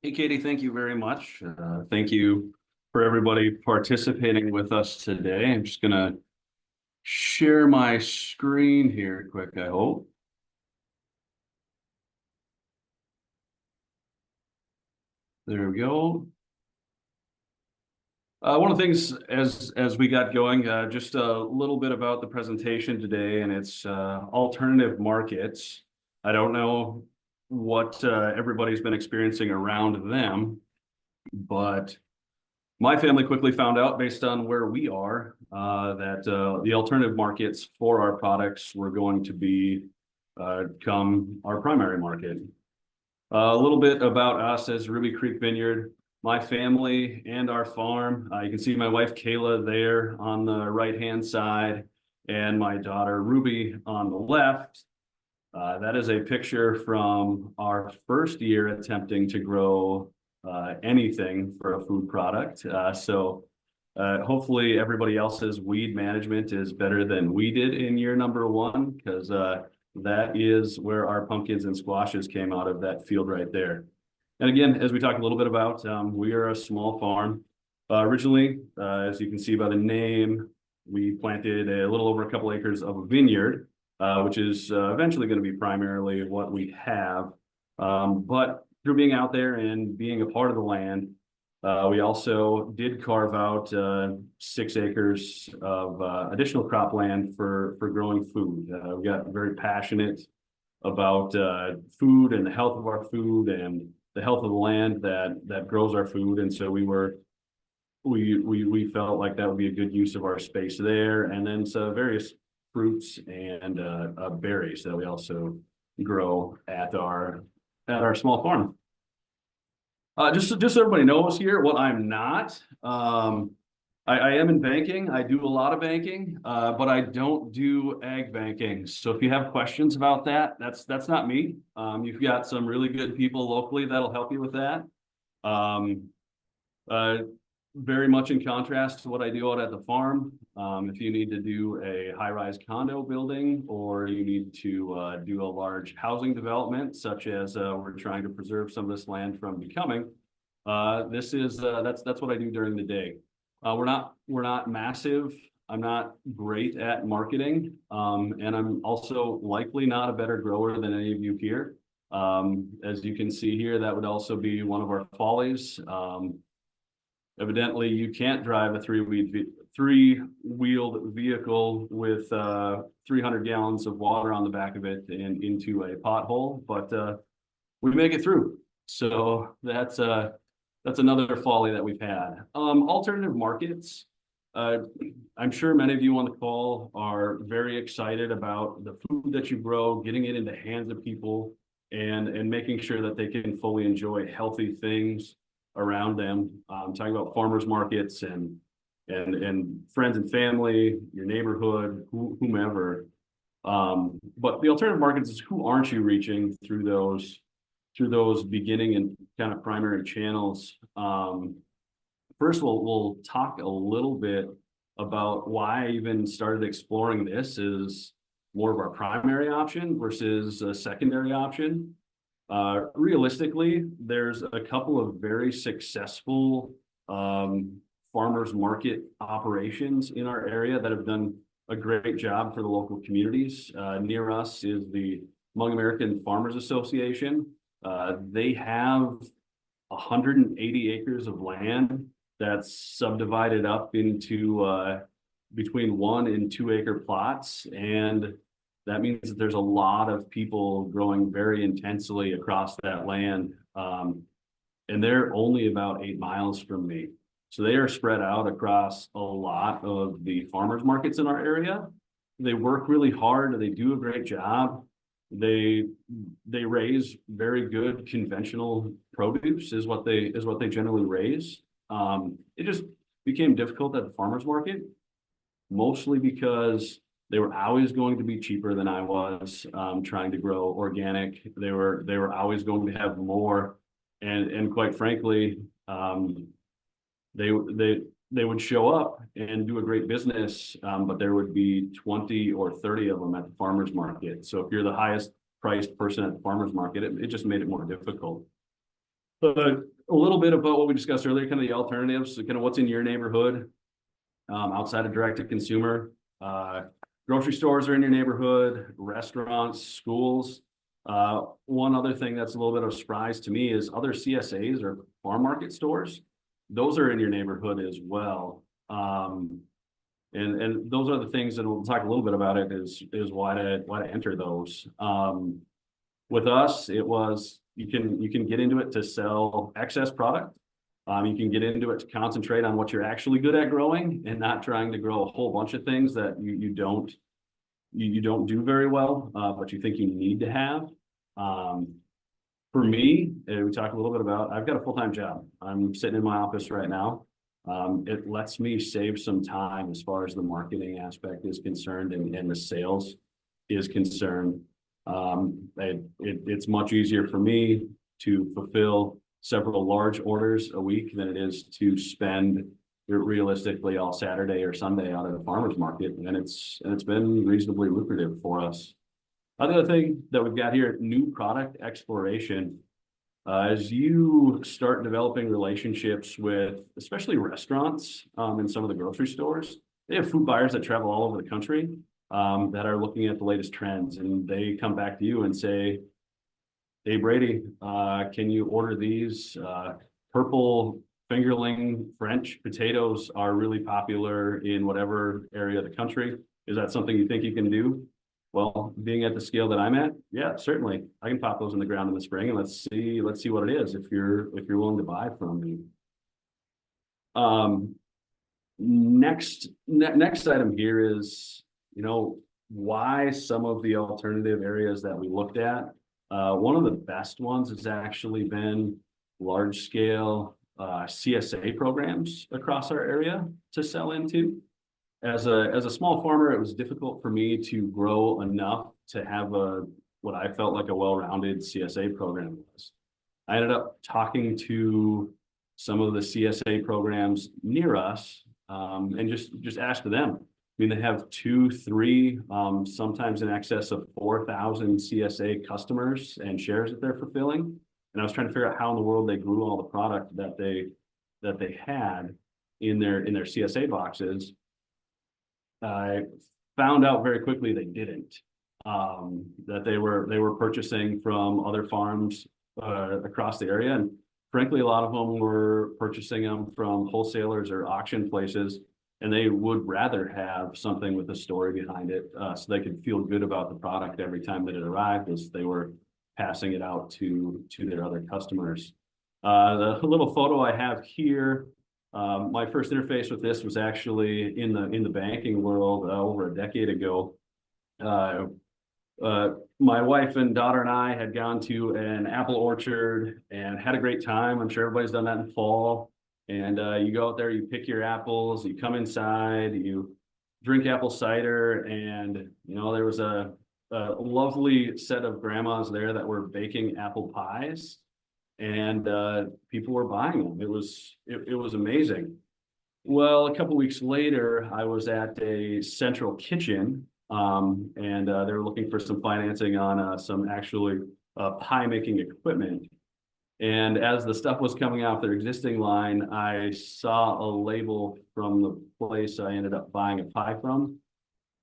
Hey, Katie, thank you very much. Thank you for everybody participating with us today. I'm just gonna share my screen here quick, I hope. There we go. One of the things as we got going, just a little bit about the presentation today, and it's alternative markets. I don't know what everybody's been experiencing around them, but my family quickly found out, based on where we are, that the alternative markets for our products were going to become our primary market. A little bit about us as Ruby Creek Vineyard. My family and our farm. You can see my wife Kayla there on the right-hand side, and my daughter Ruby on the left. That is a picture from our first year attempting to grow anything for a food product. Hopefully everybody else's weed management is better than we did in year number one, because that is where our pumpkins and squashes came out of, that field right there. And again, as we talked a little bit about, we are a small farm. Originally, as you can see by the name, we planted a little over a couple acres of a vineyard, which is eventually going to be primarily what we have. But through being out there and being a part of the land, we also did carve out 6 acres of additional cropland for growing food. We got very passionate about food and the health of our food and the health of the land that grows our food, and so we felt like that would be a good use of our space there, and then some various fruits and berries that we also grow at our small farm. Just so everybody knows here what I'm not. I am in banking. I do a lot of banking, but I don't do ag banking. So if you have questions about that, that's not me. You've got some really good people locally that'll help you with that. Very much in contrast to what I do out at the farm. If you need to do a high-rise condo building, or you need to do a large housing development, such as we're trying to preserve some of this land from becoming, that's what I do during the day. We're not massive. I'm not great at marketing, and I'm also likely not a better grower than any of you here. As you can see here, that would also be one of our follies. evidently you can't drive a three-wheeled vehicle with 300 gallons of water on the back of it and into a pothole, but we make it through. So that's another folly that we've had. Alternative markets. I'm sure many of you on the call are very excited about the food that you grow, getting it in the hands of people, and making sure that they can fully enjoy healthy things around them. I'm talking about farmers markets and friends and family, your neighborhood, whomever. But the alternative markets is, who aren't you reaching through those beginning and kind of primary channels? First, we'll talk a little bit about why I even started exploring this as more of our primary option versus a secondary option. Realistically, there's a couple of very successful farmers market operations in our area that have done a great job for the local communities. Near us is the Hmong American Farmers Association. They have 180 acres of land that's subdivided up into between 1 and 2 acre plots. And that means that there's a lot of people growing very intensely across that land. And they're only about 8 miles from me. So they are spread out across a lot of the farmers markets in our area. They work really hard. They do a great job. They raise very good conventional produce is what they generally raise. It just became difficult at the farmers market, mostly because they were always going to be cheaper than I was trying to grow organic. They were always going to have more, and quite frankly, they would show up and do a great business, but there would be 20 or 30 of them at the farmers market. So if you're the highest priced person at the farmers market, it just made it more difficult. But a little bit about what we discussed earlier, kind of the alternatives, so kind of what's in your neighborhood outside of direct to consumer. Grocery stores are in your neighborhood, restaurants, schools. One other thing that's a little bit of a surprise to me is other CSAs or farm market stores. Those are in your neighborhood as well. And those are the things, and we'll talk a little bit about it, is why to enter those. With us, it was you can get into it to sell excess product. You can get into it to concentrate on what you're actually good at growing and not trying to grow a whole bunch of things that you don't do very well, but you think you need to have. For me, we talked a little bit about, I've got a full-time job. I'm sitting in my office right now. It lets me save some time as far as the marketing aspect is concerned and the sales is concerned. It's much easier for me to fulfill several large orders a week than it is to spend realistically all Saturday or Sunday out at a farmer's market, and it's been reasonably lucrative for us. Other thing that we've got here, new product exploration. As you start developing relationships with, especially restaurants and some of the grocery stores, they have food buyers that travel all over the country that are looking at the latest trends, and they come back to you and say, "Hey Brady, can you order these? Purple fingerling French potatoes are really popular in whatever area of the country. Is that something you think you can do?" Well, being at the scale that I'm at, yeah, certainly I can pop those in the ground in the spring, and let's see what it is if you're willing to buy from me. Next item here is, why some of the alternative areas that we looked at. One of the best ones has actually been large scale CSA programs across our area to sell into. As a small farmer, it was difficult for me to grow enough to have what I felt like a well-rounded CSA program was. I ended up talking to some of the CSA programs near us and just asked them. I mean, they have 2, 3, sometimes in excess of 4,000 CSA customers and shares that they're fulfilling. And I was trying to figure out how in the world they grew all the product that they had in their CSA boxes. I found out very quickly they didn't. That they were purchasing from other farms across the area. And frankly, a lot of them were purchasing them from wholesalers or auction places, and they would rather have something with a story behind it, so they could feel good about the product every time that it arrived, as they were passing it out to their other customers. The little photo I have here, my first interface with this was actually in the banking world over a decade ago. My wife and daughter and I had gone to an apple orchard and had a great time. I'm sure everybody's done that in fall. And you go out there, you pick your apples, you come inside, you drink apple cider, and there was a lovely set of grandmas there that were baking apple pies, and people were buying them. It was amazing. Well, a couple weeks later, I was at a Central Kitchen, and they were looking for some financing on some actually pie making equipment. And as the stuff was coming off their existing line, I saw a label from the place I ended up buying a pie from,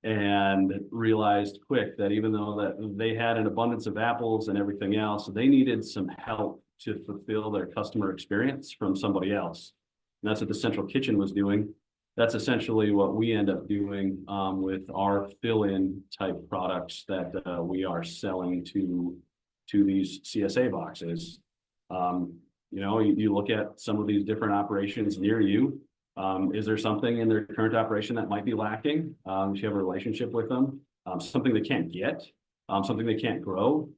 and realized quick that even though that they had an abundance of apples and everything else, they needed some help to fulfill their customer experience from somebody else. And that's what the Central Kitchen was doing. That's essentially what we end up doing with our fill-in type products that we are selling to these CSA boxes. You look at some of these different operations near you. Is there something in their current operation that might be lacking? Do you have a relationship with them? Something they can't get, something they can't grow.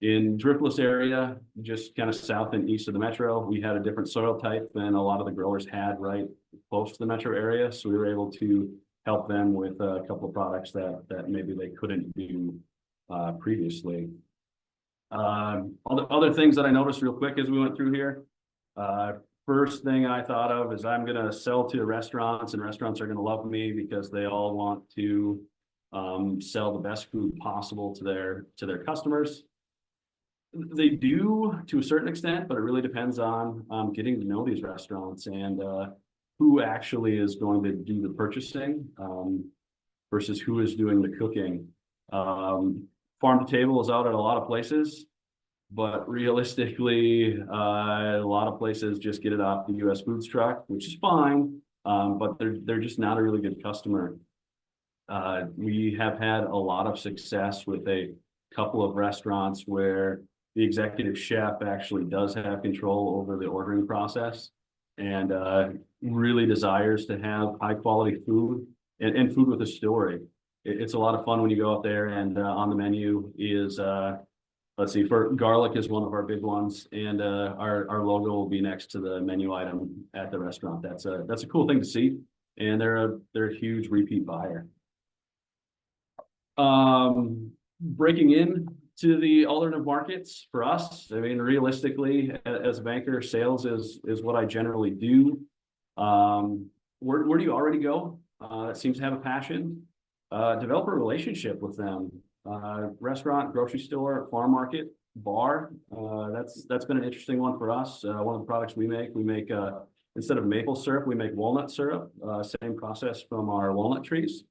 In Driftless area, just kind of south and east of the metro, we had a different soil type than a lot of the growers had right close to the metro area. So we were able to help them with a couple of products that maybe they couldn't do previously. Other things that I noticed real quick as we went through here. First thing I thought of is I'm going to sell to restaurants, and restaurants are going to love me because they all want to sell the best food possible to their customers. They do to a certain extent, but it really depends on getting to know these restaurants and who actually is going to do the purchasing versus who is doing the cooking. Farm to table is out at a lot of places, but realistically, a lot of places just get it off the US Foods truck, which is fine, but they're just not a really good customer. We have had a lot of success with a couple of restaurants where the executive chef actually does have control over the ordering process and really desires to have high quality food and food with a story. It's a lot of fun when you go out there and on the menu is, let's see, for garlic is one of our big ones, and our logo will be next to the menu item at the restaurant. That's a cool thing to see, and they're a huge repeat buyer. Breaking in to the alternative markets for us, I mean, realistically, as a banker, sales is what I generally do. Where do you already go? That seems to have a passion. Develop a relationship with them. Restaurant, grocery store, farm market, bar. That's been an interesting one for us. One of the products we make instead of maple syrup, we make walnut syrup. Same process from our walnut trees.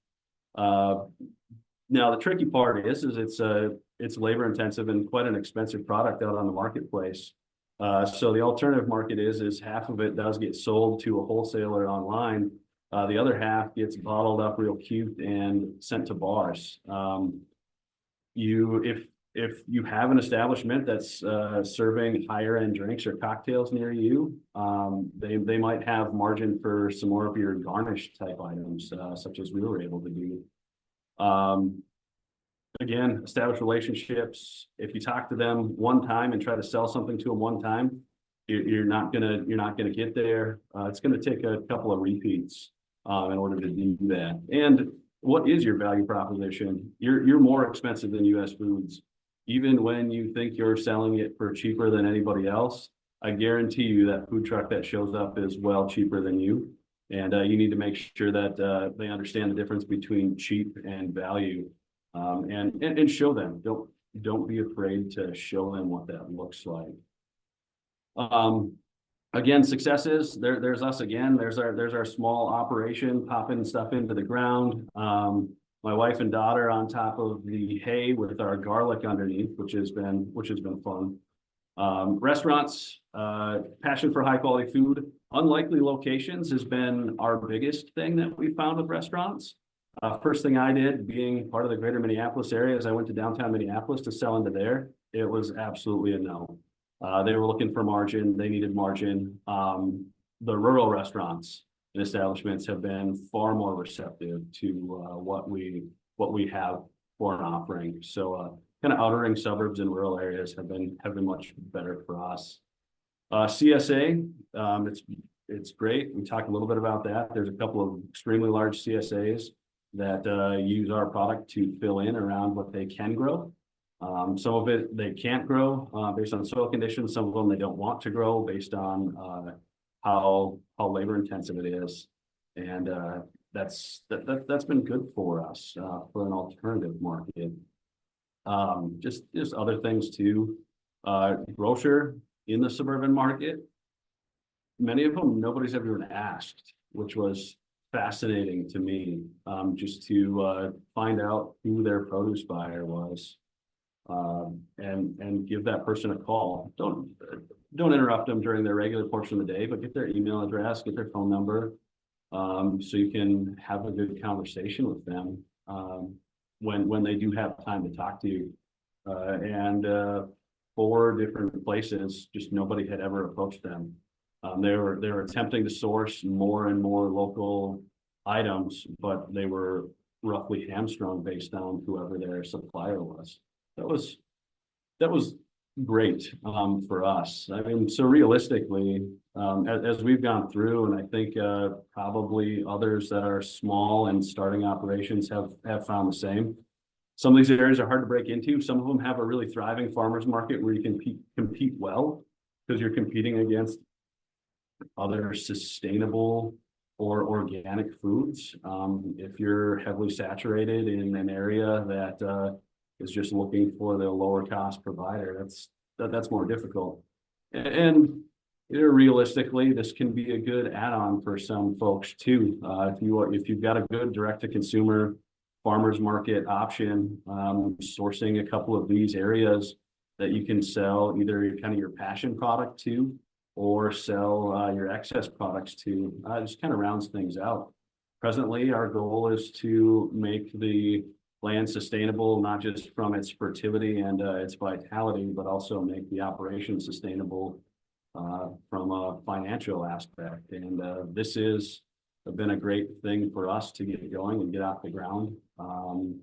Now the tricky part is it's labor intensive and quite an expensive product out on the marketplace. So the alternative market is half of it does get sold to a wholesaler online. The other half gets bottled up real cute and sent to bars. If you have an establishment that's serving higher end drinks or cocktails near you, they might have margin for some more of your garnish type items, such as we were able to do. Again, establish relationships. If you talk to them one time and try to sell something to them one time, you're not gonna get there. It's gonna take a couple of repeats in order to do that. And what is your value proposition? You're more expensive than US Foods. Even when you think you're selling it for cheaper than anybody else, I guarantee you that food truck that shows up is well cheaper than you. And you need to make sure that they understand the difference between cheap and value, and show them. Don't be afraid to show them what that looks like. Again, successes. There's us again. There's our small operation popping stuff into the ground. My wife and daughter on top of the hay with our garlic underneath, which has been fun. Restaurants, passion for high quality food, unlikely locations has been our biggest thing that we found with restaurants. First thing I did, being part of the greater Minneapolis area, is I went to downtown Minneapolis to sell into there. It was absolutely a no. They were looking for margin, they needed margin. The rural restaurants and establishments have been far more receptive to what we have for an offering. So kind of outer ring suburbs and rural areas have been much better for us. CSA, it's great. We talked a little bit about that. There's a couple of extremely large CSAs that use our product to fill in around what they can grow. Some of it they can't grow based on soil conditions. Some of them they don't want to grow based on how labor intensive it is, and that's been good for us for an alternative market. Just other things too. Grocer in the suburban market, many of them nobody's ever even asked, which was fascinating to me, just to find out who their produce buyer was, and give that person a call. Don't interrupt them during their regular portion of the day, but get their email address, get their phone number, so you can have a good conversation with them when they do have time to talk to you. And 4 different places, just nobody had ever approached them. They were attempting to source more and more local items, but they were roughly hamstrung based on whoever their supplier was. That was great for us. I mean, so realistically, as we've gone through, and I think probably others that are small and starting operations have found the same. Some of these areas are hard to break into. Some of them have a really thriving farmers market where you can compete well, because you're competing against other sustainable or organic foods. If you're heavily saturated in an area that is just looking for the lower cost provider, that's more difficult. And realistically, this can be a good add-on for some folks too. If you've got a good direct-to-consumer farmers market option, sourcing a couple of these areas that you can sell either kind of your passion product to, or sell your excess products to, just kind of rounds things out. Presently, our goal is to make the land sustainable, not just from its fertility and its vitality, but also make the operation sustainable from a financial aspect. And this is been a great thing for us to get going and get off the ground,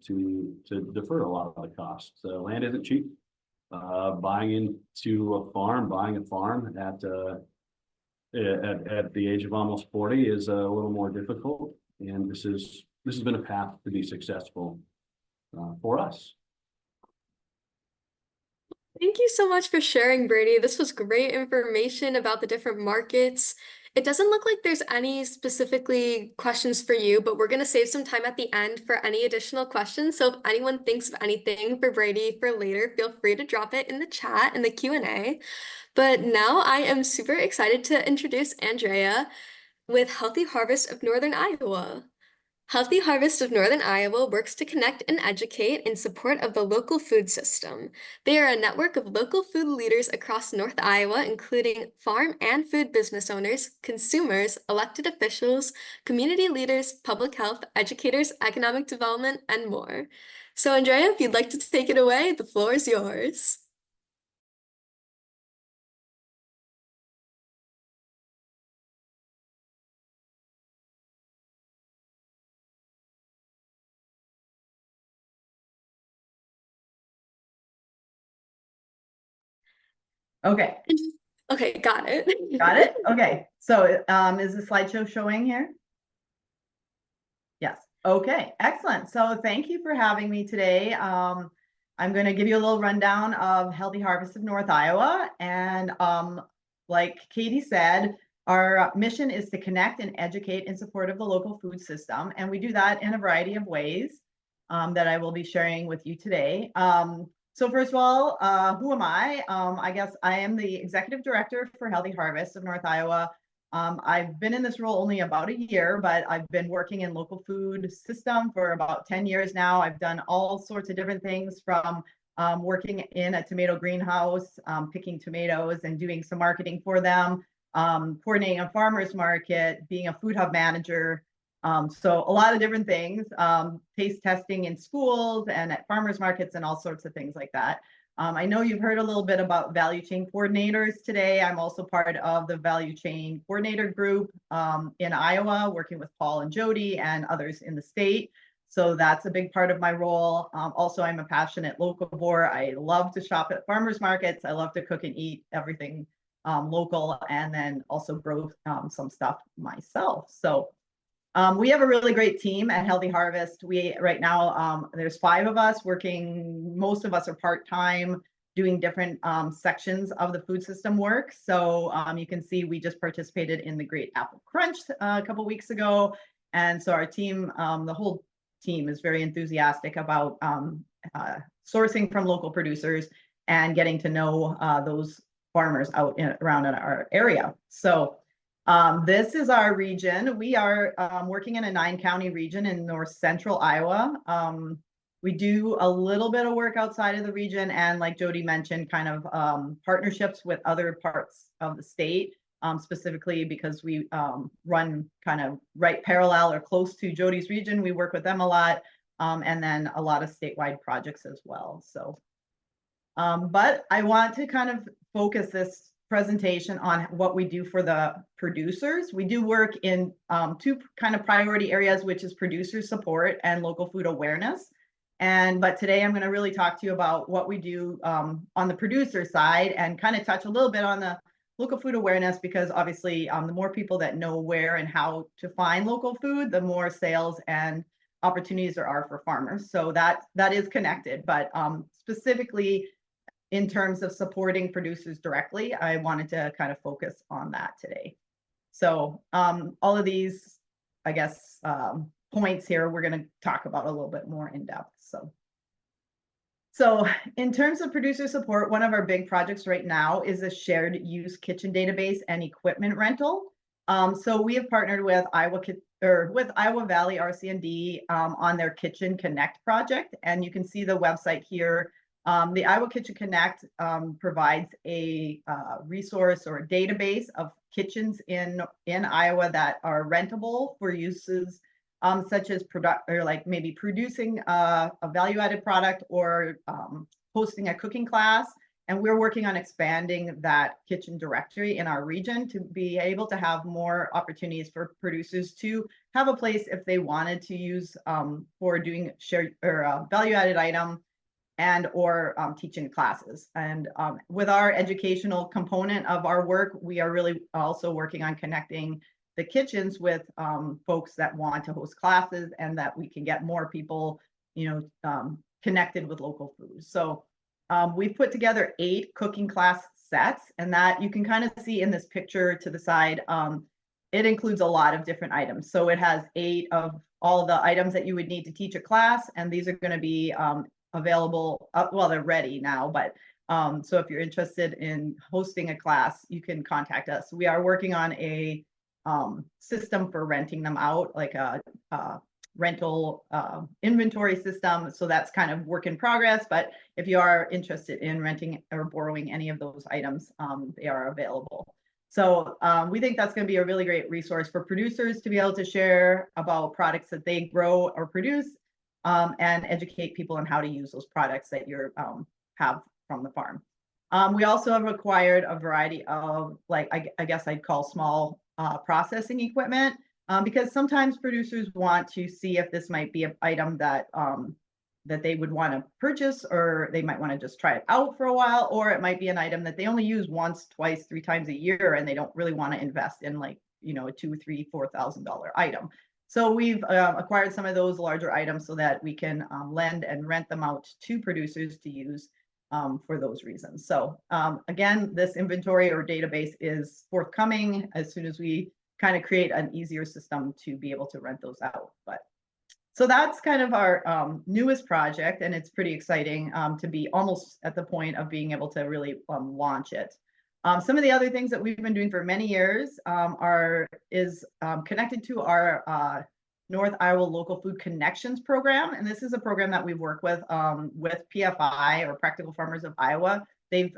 to defer a lot of the costs. So land isn't cheap. Buying a farm at the age of almost 40 is a little more difficult, and this has been a path to be successful for us. Thank you so much for sharing, Brady. This was great information about the different markets. It doesn't look like there's any specifically questions for you, but we're going to save some time at the end for any additional questions. So if anyone thinks of anything for Brady for later, feel free to drop it in the chat in the Q&A. But now I am super excited to introduce Andrea with Healthy Harvest of Northern Iowa. Healthy Harvest of Northern Iowa works to connect and educate in support of the local food system. They are a network of local food leaders across North Iowa, including farm and food business owners, consumers, elected officials, community leaders, public health, educators, economic development, and more. So Andrea, if you'd like to take it away, the floor is yours. Okay. Okay, got it. Got it? Okay. So is the slideshow showing here? Yes. Okay, excellent. So thank you for having me today. I'm going to give you a little rundown of Healthy Harvest of North Iowa. And like Katie said, our mission is to connect and educate in support of the local food system. And we do that in a variety of ways that I will be sharing with you today. So first of all, who am I? I guess I am the executive director for Healthy Harvest of North Iowa. I've been in this role only about a year, but I've been working in local food system for about 10 years now. I've done all sorts of different things, from working in a tomato greenhouse, picking tomatoes and doing some marketing for them, coordinating a farmer's market, being a food hub manager. So a lot of different things, taste testing in schools and at farmers markets and all sorts of things like that. I know you've heard a little bit about value chain coordinators today. I'm also part of the value chain coordinator group in Iowa, working with Paul and Jody and others in the state. So that's a big part of my role. Also, I'm a passionate locavore. I love to shop at farmers markets. I love to cook and eat everything local, and then also grow some stuff myself. So we have a really great team at Healthy Harvest. We right now, there's 5 of us working. Most of us are part-time, doing different sections of the food system work. So you can see we just participated in the Great Apple Crunch a couple weeks ago. And so our team, the whole team is very enthusiastic about sourcing from local producers and getting to know those farmers out around in our area. So this is our region. We are working in a 9-county region in north central Iowa. We do a little bit of work outside of the region, and like Jody mentioned, kind of partnerships with other parts of the state, specifically because we run kind of right parallel or close to Jody's region. We work with them a lot, and then a lot of statewide projects as well. So, but I want to kind of focus this presentation on what we do for the producers. We do work in 2 kind of priority areas, which is producer support and local food awareness. But today I'm going to really talk to you about what we do on the producer side and kind of touch a little bit on the local food awareness, because obviously the more people that know where and how to find local food, the more sales and opportunities there are for farmers. So that is connected, but specifically in terms of supporting producers directly, I wanted to kind of focus on that today. So all of these, I guess, points here, we're going to talk about a little bit more in depth. So in terms of producer support, one of our big projects right now is a shared use kitchen database and equipment rental. So we have partnered with Iowa Valley RC&D on their Kitchen Connect project, and you can see the website here. The Iowa Kitchen Connect provides a resource or a database of kitchens in Iowa that are rentable for uses such as maybe producing a value-added product or hosting a cooking class. And we're working on expanding that kitchen directory in our region to be able to have more opportunities for producers to have a place if they wanted to use for doing shared or value-added item and or teaching classes. And with our educational component of our work, we are really also working on connecting the kitchens with folks that want to host classes, and that we can get more people, connected with local food. So we've put together 8 cooking class sets, and that you can kind of see in this picture to the side. It includes a lot of different items. So it has 8 of all the items that you would need to teach a class, and these are going to be available. Well, they're ready now, but so if you're interested in hosting a class, you can contact us. We are working on a system for renting them out, like a rental inventory system. So that's kind of work in progress. But if you are interested in renting or borrowing any of those items, they are available. So we think that's going to be a really great resource for producers to be able to share about products that they grow or produce, and educate people on how to use those products that you have from the farm. We also have acquired a variety of, like, I guess I'd call small processing equipment, because sometimes producers want to see if this might be an item that that they would want to purchase, or they might want to just try it out for a while, or it might be an item that they only use once, twice, 3 times a year, and they don't really want to invest in, like, a $2,000, $3,000, $4,000 item. So we've acquired some of those larger items so that we can lend and rent them out to producers to use for those reasons. So again, this inventory or database is forthcoming as soon as we kind of create an easier system to be able to rent those out. But so that's kind of our newest project, and it's pretty exciting to be almost at the point of being able to really launch it. Some of the other things that we've been doing for many years is connected to our North Iowa Local Food Connections program. And this is a program that we work with PFI, or Practical Farmers of Iowa. They've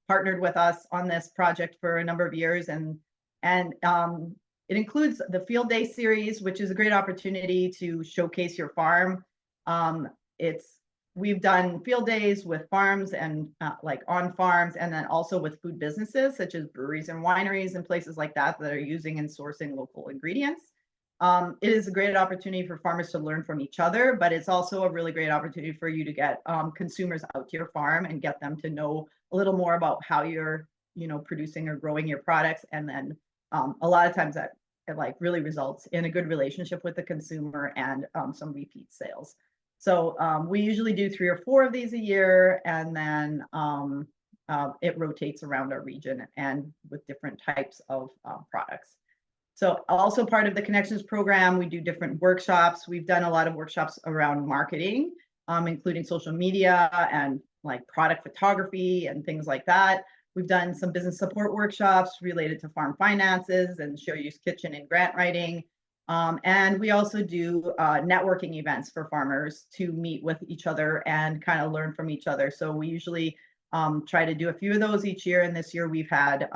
partnered with us on this project for a number of years, and it includes the Field Day series, which is a great opportunity to showcase your farm. We've done field days with farms and like on farms, and then also with food businesses such as breweries and wineries and places like that that are using and sourcing local ingredients. It is a great opportunity for farmers to learn from each other, but it's also a really great opportunity for you to get consumers out to your farm and get them to know a little more about how you're, producing or growing your products. And then a lot of times that it like really results in a good relationship with the consumer and some repeat sales. So we usually do 3 or 4 of these a year, and then it rotates around our region and with different types of products. So also part of the Connections program, we do different workshops. We've done a lot of workshops around marketing, including social media and like product photography and things like that. We've done some business support workshops related to farm finances and Share Use Kitchen and grant writing. And we also do networking events for farmers to meet with each other and kind of learn from each other. So we usually try to do a few of those each year. And this year we've had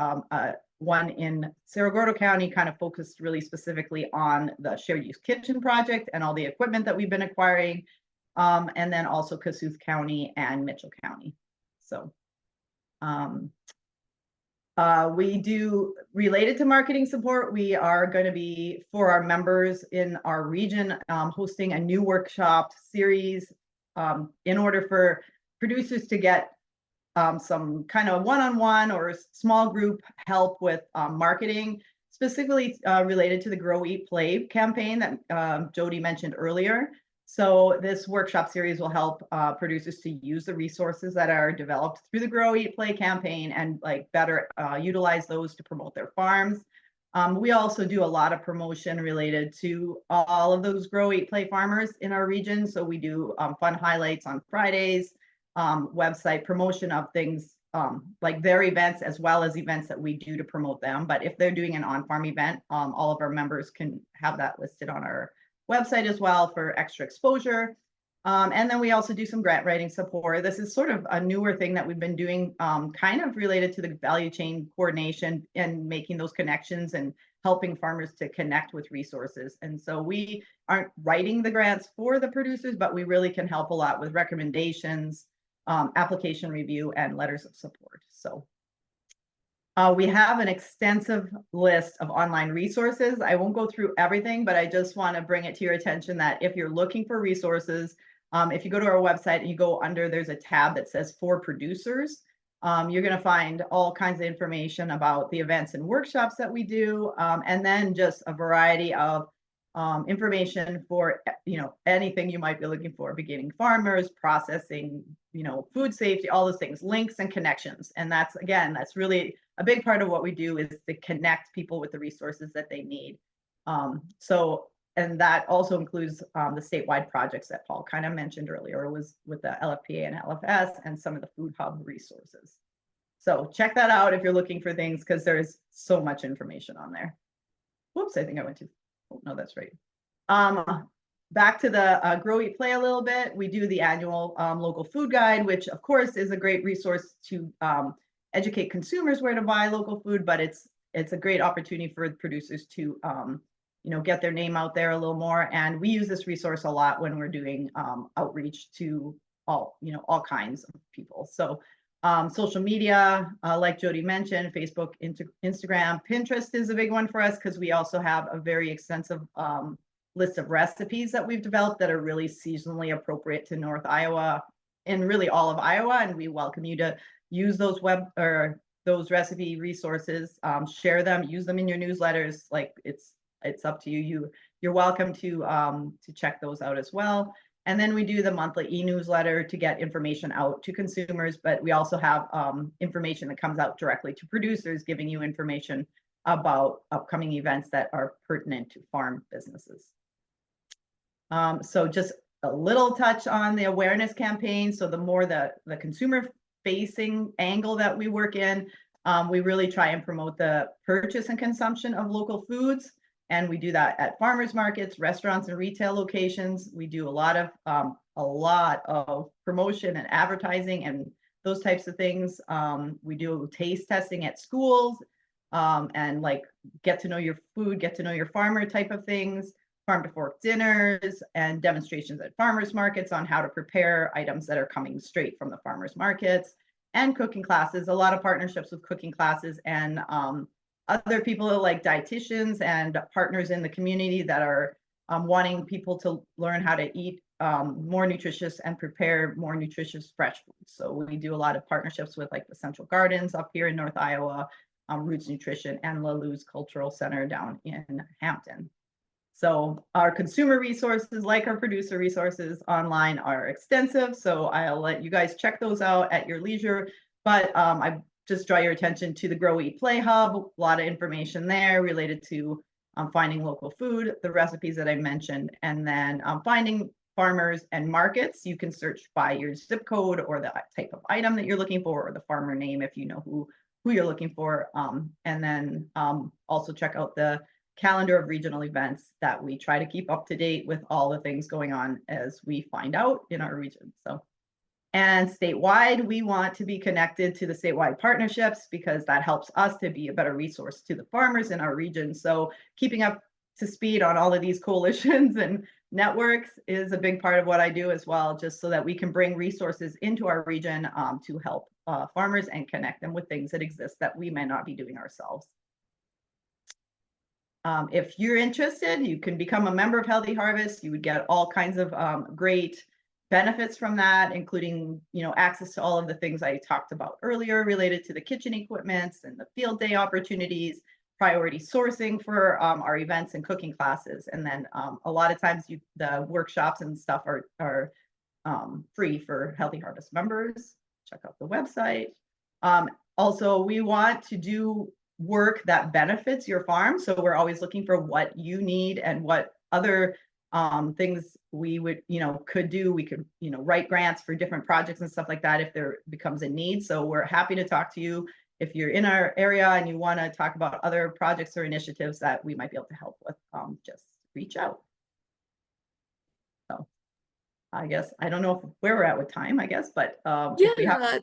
one in Cerro Gordo County, kind of focused really specifically on the Shared Use Kitchen project and all the equipment that we've been acquiring. And then also Kossuth County and Mitchell County. So we do, related to marketing support, we are going to be, for our members in our region, hosting a new workshop series in order for producers to get some kind of one-on-one or small group help with marketing, specifically related to the Grow, Eat, Play campaign that Jody mentioned earlier. So this workshop series will help producers to use the resources that are developed through the Grow, Eat, Play campaign and like better utilize those to promote their farms. We also do a lot of promotion related to all of those Grow, Eat, Play farmers in our region. So we do fun highlights on Fridays, website promotion of things like their events, as well as events that we do to promote them. But if they're doing an on-farm event, all of our members can have that listed on our website as well for extra exposure. And then we also do some grant writing support. This is sort of a newer thing that we've been doing, kind of related to the value chain coordination and making those connections and helping farmers to connect with resources. And so we aren't writing the grants for the producers, but we really can help a lot with recommendations, application review, and letters of support. So we have an extensive list of online resources. I won't go through everything, but I just want to bring it to your attention that if you're looking for resources, if you go to our website and you go under, there's a tab that says for producers. You're going to find all kinds of information about the events and workshops that we do, and then just a variety of information for anything you might be looking for: beginning farmers, processing, food safety, all those things, links and connections. And that's really a big part of what we do, is to connect people with the resources that they need. And that also includes the statewide projects that Paul kind of mentioned earlier. It was with the LFPA and LFS and some of the Food Hub resources. So check that out if you're looking for things, because there's so much information on there. Whoops, I think I went to, oh no, that's right. Back to the Grow, Eat, Play a little bit. We do the annual local food guide, which of course is a great resource to educate consumers where to buy local food, but it's a great opportunity for producers to get their name out there a little more. And we use this resource a lot when we're doing outreach to all kinds of people. So social media, like Jody mentioned, Facebook, Instagram, Pinterest is a big one for us, because we also have a very extensive list of recipes that we've developed that are really seasonally appropriate to North Iowa and really all of Iowa. And we welcome you to use those those recipe resources, share them, use them in your newsletters. Like it's up to you. You're welcome to check those out as well. And then we do the monthly e-newsletter to get information out to consumers, but we also have information that comes out directly to producers, giving you information about upcoming events that are pertinent to farm businesses. So just a little touch on the awareness campaign. So the more the consumer facing angle that we work in, we really try and promote the purchase and consumption of local foods. And we do that at farmers markets, restaurants, and retail locations. We do a lot of promotion and advertising and those types of things. We do taste testing at schools, and like get to know your food, get to know your farmer type of things, farm to fork dinners, and demonstrations at farmers markets on how to prepare items that are coming straight from the farmers markets, and cooking classes. A lot of partnerships with cooking classes and other people like dietitians and partners in the community that are wanting people to learn how to eat more nutritious and prepare more nutritious fresh foods. So we do a lot of partnerships with like the Central Gardens up here in North Iowa, Roots Nutrition, and La Luz Cultural Center down in Hampton. So our consumer resources, like our producer resources online, are extensive. So I'll let you guys check those out at your leisure. But I just draw your attention to the Grow Eat Play Hub. A lot of information there related to finding local food, the recipes that I mentioned, and then finding farmers and markets. You can search by your zip code or the type of item that you're looking for, or the farmer name if you know who you're looking for. And then also check out the calendar of regional events that we try to keep up to date with all the things going on as we find out in our region. So, and statewide, we want to be connected to the statewide partnerships because that helps us to be a better resource to the farmers in our region. So keeping up to speed on all of these coalitions and networks is a big part of what I do as well, just so that we can bring resources into our region to help farmers and connect them with things that exist that we may not be doing ourselves. If you're interested, you can become a member of Healthy Harvest. You would get all kinds of great benefits from that, including, you know, access to all of the things I talked about earlier related to the kitchen equipments and the field day opportunities, priority sourcing for our events and cooking classes. And then a lot of times the workshops and stuff are free for Healthy Harvest members. Check out the website. Also, we want to do work that benefits your farm. So we're always looking for what you need and what other things we would, could do. We could, write grants for different projects and stuff like that if there becomes a need. So we're happy to talk to you if you're in our area and you want to talk about other projects or initiatives that we might be able to help with. Just reach out. So I guess I don't know where we're at with time, I guess, but if we have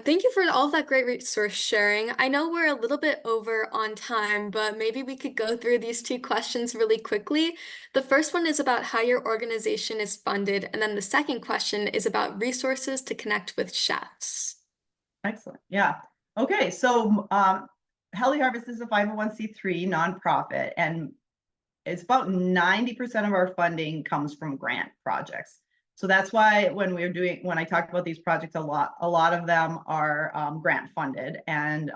thank you for all of that great resource sharing. I know we're a little bit over on time, but maybe we could go through these two questions really quickly. The first one is about how your organization is funded, and then the second question is about resources to connect with chefs. Excellent. Yeah. Okay. So Healthy Harvest is a 501c3 nonprofit, and it's about 90% of our funding comes from grant projects. So that's why when I talk about these projects a lot of them are grant funded, and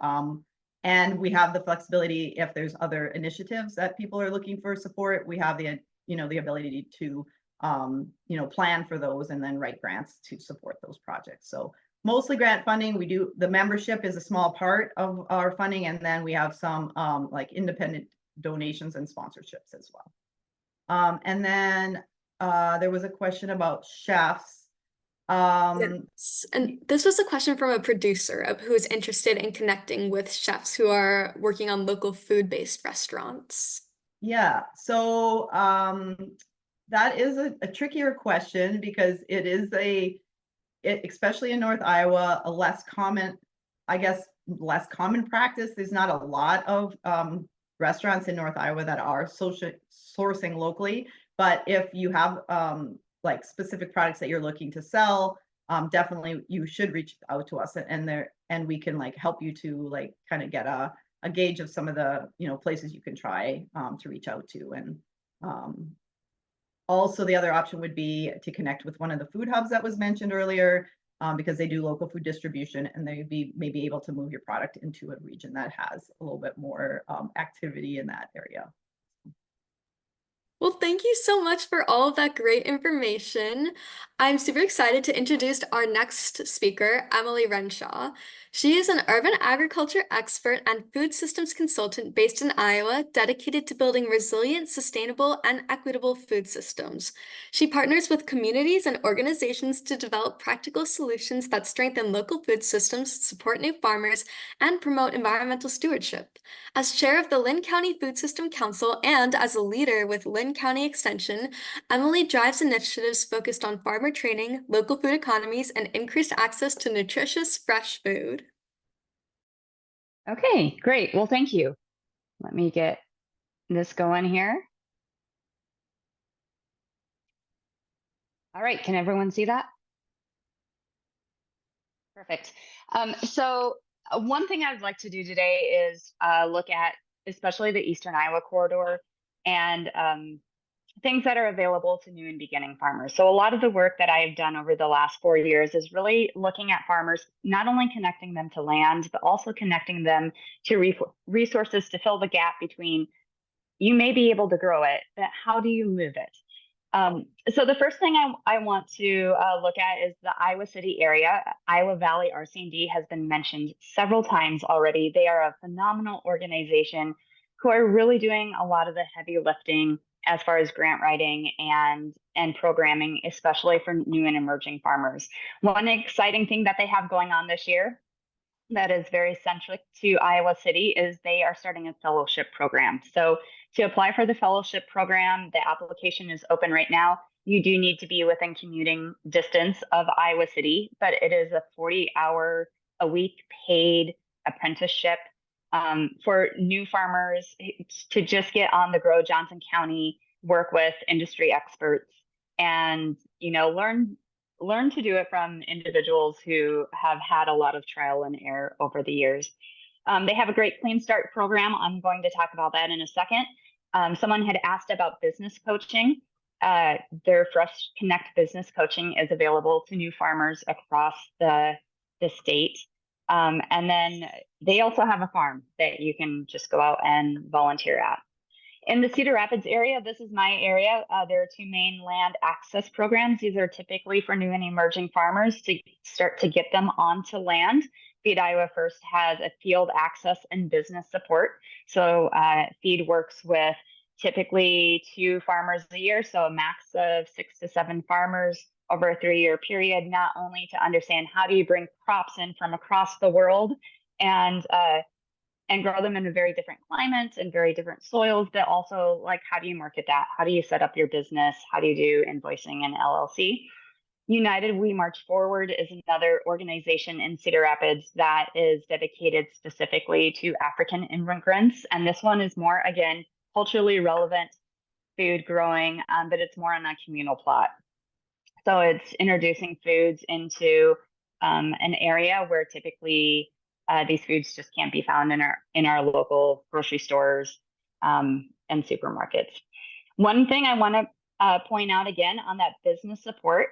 we have the flexibility if there's other initiatives that people are looking for support. We have the ability to plan for those and then write grants to support those projects. So mostly grant funding. The membership is a small part of our funding, and then we have some like independent donations and sponsorships as well. And then there was a question about chefs. Yes. And this was a question from a producer who is interested in connecting with chefs who are working on local food-based restaurants. Yeah, so that is a trickier question because it is especially in North Iowa, a less common practice. There's not a lot of restaurants in North Iowa that are sourcing locally. But if you have like specific products that you're looking to sell, definitely you should reach out to us, and we can like help you to like kind of get a gauge of some of the places you can try to reach out to. And also the other option would be to connect with one of the food hubs that was mentioned earlier, because they do local food distribution, and they'd be maybe able to move your product into a region that has a little bit more activity in that area. Well, thank you so much for all of that great information. I'm super excited to introduce our next speaker, Emily Renshaw. She is an urban agriculture expert and food systems consultant based in Iowa, dedicated to building resilient, sustainable, and equitable food systems. She partners with communities and organizations to develop practical solutions that strengthen local food systems, support new farmers, and promote environmental stewardship. As chair of the Lynn County Food System Council and as a leader with Lynn County Extension, Emily drives initiatives focused on farmer training, local food economies, and increased access to nutritious, fresh food. Okay, great. Well, thank you. Let me get this going here. All right, can everyone see that? Perfect. One thing I'd like to do today is look at especially the Eastern Iowa corridor and things that are available to new and beginning farmers. So a lot of the work that I've done over the last 4 years is really looking at farmers, not only connecting them to land, but also connecting them to resources to fill the gap between you may be able to grow it, but how do you move it? So the first thing I want to look at is the Iowa City area. Iowa Valley RC&D has been mentioned several times already. They are a phenomenal organization who are really doing a lot of the heavy lifting as far as grant writing and programming, especially for new and emerging farmers. One exciting thing that they have going on this year that is very centric to Iowa City is they are starting a fellowship program. So to apply for the fellowship program, the application is open right now. You do need to be within commuting distance of Iowa City, but it is a 40-hour-a-week paid apprenticeship for new farmers to just get on the Grow Johnson County, work with industry experts, and learn to do it from individuals who have had a lot of trial and error over the years. They have a great Clean Start program. I'm going to talk about that in a second. Someone had asked about business coaching. Their Fresh Connect business coaching is available to new farmers across the state. And then they also have a farm that you can just go out and volunteer at. In the Cedar Rapids area, this is my area. There are two main land access programs. These are typically for new and emerging farmers to start to get them onto land. Feed Iowa First has a field access and business support. So Feed works with typically 2 farmers a year, so a max of 6 to 7 farmers over a 3-year period, not only to understand how do you bring crops in from across the world and grow them in a very different climates and very different soils, but also like how do you market that? How do you set up your business? How do you do invoicing and LLC? United We March Forward is another organization in Cedar Rapids that is dedicated specifically to African immigrants. And this one is more, again, culturally relevant food growing, but it's more on a communal plot. So it's introducing foods into an area where typically these foods just can't be found in our local grocery stores and supermarkets. One thing I want to point out again on that business support,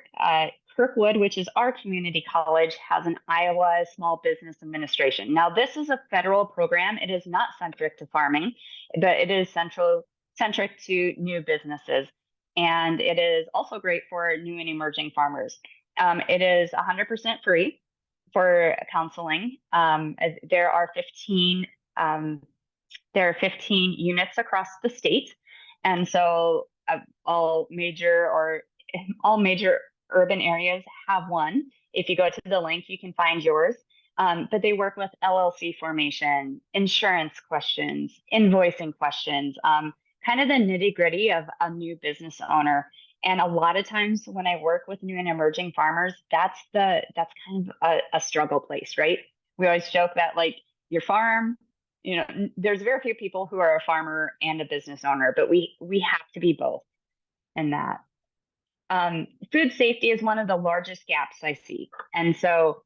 Kirkwood, which is our community college, has an Iowa Small Business Administration. Now, this is a federal program. It is not centric to farming, but it is centric to new businesses. And it is also great for new and emerging farmers. It is 100% free for counseling. There are 15 units across the state, and so all major urban areas have one. If you go to the link, you can find yours. But they work with LLC formation, insurance questions, invoicing questions, kind of the nitty-gritty of a new business owner. And a lot of times when I work with new and emerging farmers, that's kind of a struggle place, right? We always joke that like your farm, there's very few people who are a farmer and a business owner, but we have to be both in that. Food safety is one of the largest gaps I see. And so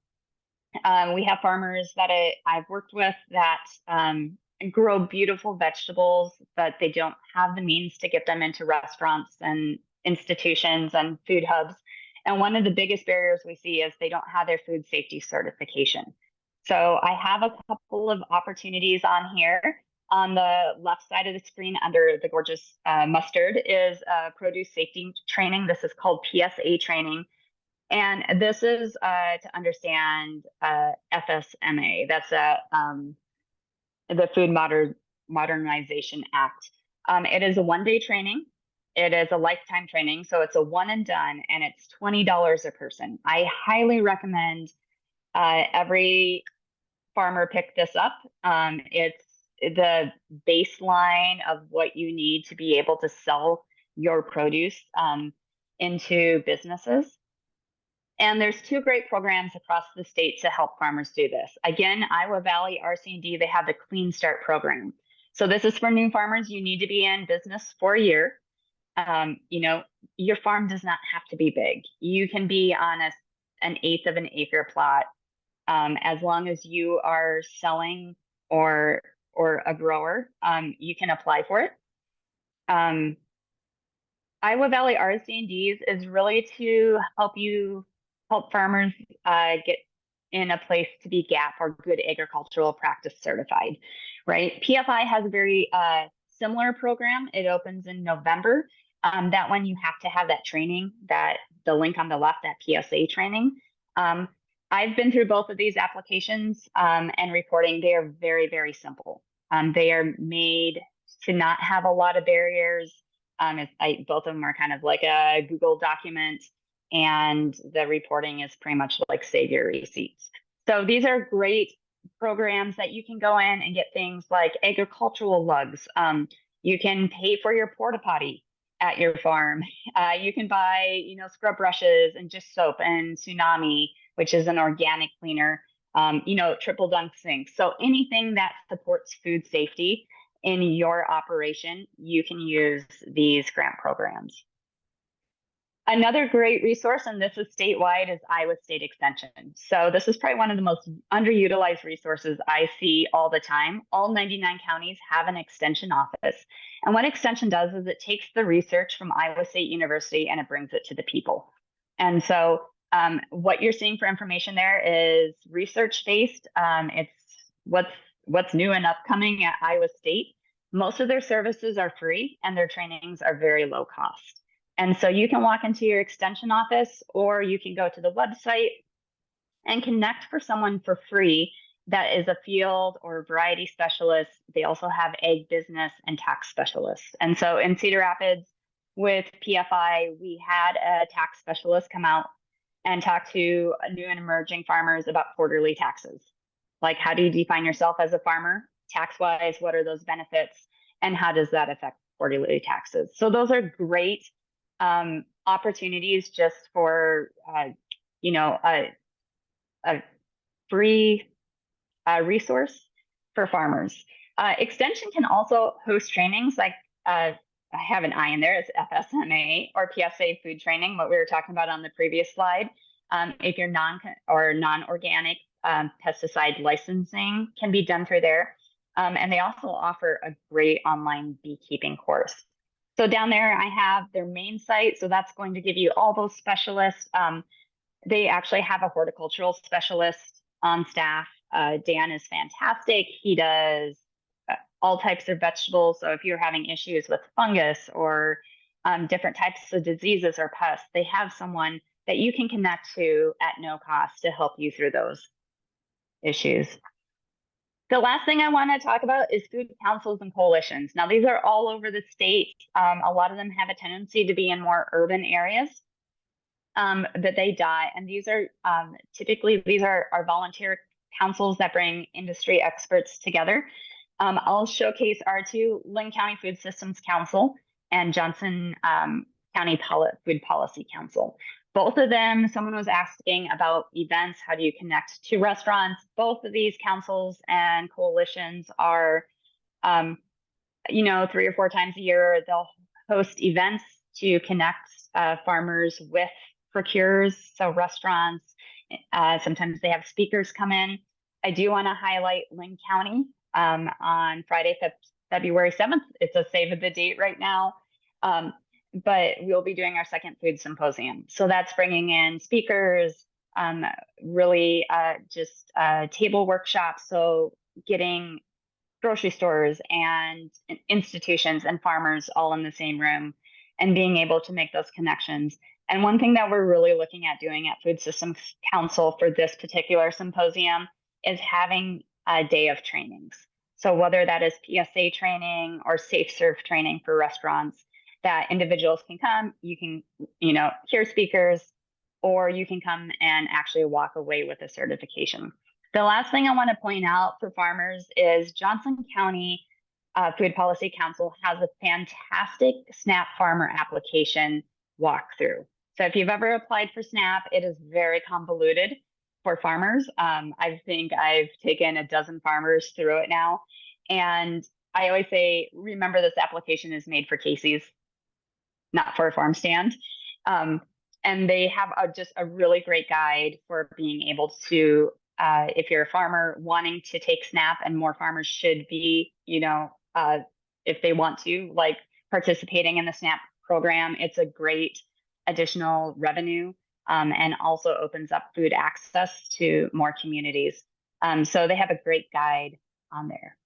we have farmers that I've worked with that grow beautiful vegetables, but they don't have the means to get them into restaurants and institutions and food hubs. And one of the biggest barriers we see is they don't have their food safety certification. So I have a couple of opportunities on here On the left side of the screen under the gorgeous mustard is produce safety training. This is called PSA training. And this is to understand FSMA. That's the Food Modernization Act. It is a one-day training. It is a lifetime training. So it's a one and done, and it's $20 a person. I highly recommend every farmer pick this up. It's the baseline of what you need to be able to sell your produce into businesses. And there's two great programs across the state to help farmers do this. Again, Iowa Valley RC&D, they have the Clean Start program. So this is for new farmers. You need to be in business for a year. You know, your farm does not have to be big. You can be on an eighth of an acre plot. As long as you are selling or a grower, you can apply for it. Iowa Valley RC&Ds is really to help farmers get in a place to be GAP or Good Agricultural Practice certified, right? PFI has a very similar program. It opens in November. That one you have to have that training, that the link on the left, that PSA training. I've been through both of these applications and reporting. They are very, very simple. They are made to not have a lot of barriers. Both of them are kind of like a Google document, and the reporting is pretty much like save your receipts. So these are great programs that you can go in and get things like agricultural lugs. You can pay for your porta potty at your farm. You can buy, you know, scrub brushes and just soap and Tsunami, which is an organic cleaner, you know, triple dunk sinks. So anything that supports food safety in your operation, you can use these grant programs. Another great resource, and this is statewide, is Iowa State Extension. So this is probably one of the most underutilized resources I see all the time. All 99 counties have an extension office. And what Extension does is it takes the research from Iowa State University and it brings it to the people. And so what you're seeing for information there is research-based. It's what's new and upcoming at Iowa State. Most of their services are free and their trainings are very low cost. And so you can walk into your extension office, or you can go to the website and connect for someone for free that is a field or variety specialist. They also have ag business and tax specialists. And so in Cedar Rapids with PFI, we had a tax specialist come out and talk to new and emerging farmers about quarterly taxes. Like, how do you define yourself as a farmer? Tax-wise, what are those benefits? And how does that affect quarterly taxes? So those are great opportunities just for, you know, a free resource for farmers. Extension can also host trainings like, I have an I in there, it's FSMA or PSA food training, what we were talking about on the previous slide. If you're non-organic, pesticide licensing can be done through there. And they also offer a great online beekeeping course. So down there, I have their main site. So that's going to give you all those specialists. They actually have a horticultural specialist on staff. Dan is fantastic. He does all types of vegetables. So if you're having issues with fungus or different types of diseases or pests, they have someone that you can connect to at no cost to help you through those issues. The last thing I want to talk about is food councils and coalitions. Now, these are all over the state. A lot of them have a tendency to be in more urban areas that they die. And these are typically, these are our volunteer councils that bring industry experts together. I'll showcase our two, Linn County Food Systems Council and Johnson County Food Policy Council. Both of them, someone was asking about events. How do you connect to restaurants? Both of these councils and coalitions are, you know, 3 or 4 times a year, they'll host events to connect farmers with procurers, so restaurants. Sometimes they have speakers come in. I do want to highlight Linn County on Friday, February 7th. It's a save the date right now. But we'll be doing our second food symposium. So that's bringing in speakers, really just table workshops. So getting grocery stores and institutions and farmers all in the same room and being able to make those connections. And one thing that we're really looking at doing at Food Systems Council for this particular symposium is having a day of trainings. So whether that is PSA training or safe serve training for restaurants, that individuals can come, you can, hear speakers, or you can come and actually walk away with a certification. The last thing I want to point out for farmers is Johnson County Food Policy Council has a fantastic SNAP farmer application walkthrough. So if you've ever applied for SNAP, it is very convoluted for farmers. I think I've taken a dozen farmers through it now. And I always say, remember, this application is made for Casey's, not for a farm stand. And they have just a really great guide for being able to, if you're a farmer wanting to take SNAP, and more farmers should be, if they want to, like, participating in the SNAP program, it's a great additional revenue, and also opens up food access to more communities. So they have a great guide on there.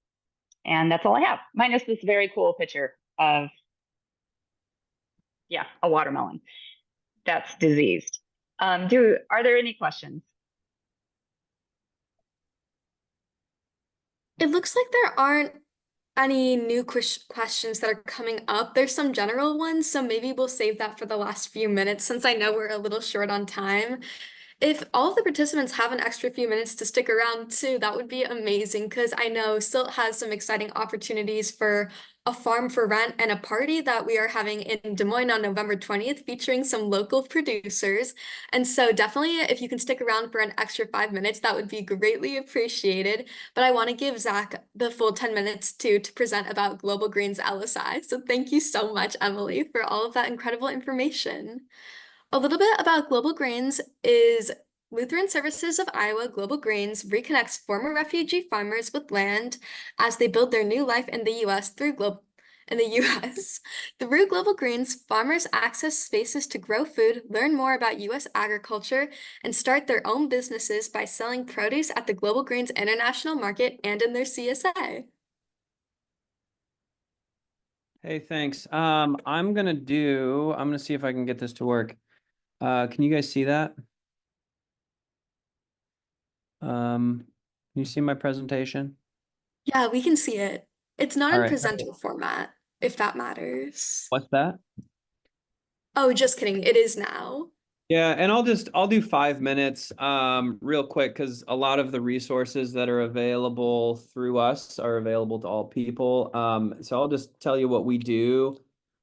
And that's all I have, minus this very cool picture of, a watermelon that's diseased. Are there any questions? It looks like there aren't any new questions that are coming up. There's some general ones, so maybe we'll save that for the last few minutes since I know we're a little short on time. If all of the participants have an extra few minutes to stick around too, that would be amazing, because I know SILT has some exciting opportunities for a farm for rent and a party that we are having in Des Moines on November 20th, featuring some local producers. And so definitely, if you can stick around for an extra 5 minutes, that would be greatly appreciated. But I want to give Zach the full 10 minutes too to present about Global Greens LSI. So thank you so much, Emily, for all of that incredible information. A little bit about Global Greens is Lutheran Services of Iowa. Global Greens reconnects former refugee farmers with land as they build their new life in the U.S. Through Global Greens, farmers access spaces to grow food, learn more about U.S. agriculture, and start their own businesses by selling produce at the Global Greens International Market and in their CSA. Hey, thanks. I'm gonna see if I can get this to work. Can you guys see that? Can you see my presentation? Yeah, we can see it. It's not All in right. presenter format, if that matters. What's that? Oh, just kidding. It is now. Yeah, and I'll do 5 minutes, real quick, because a lot of the resources that are available through us are available to all people. So I'll just tell you what we do,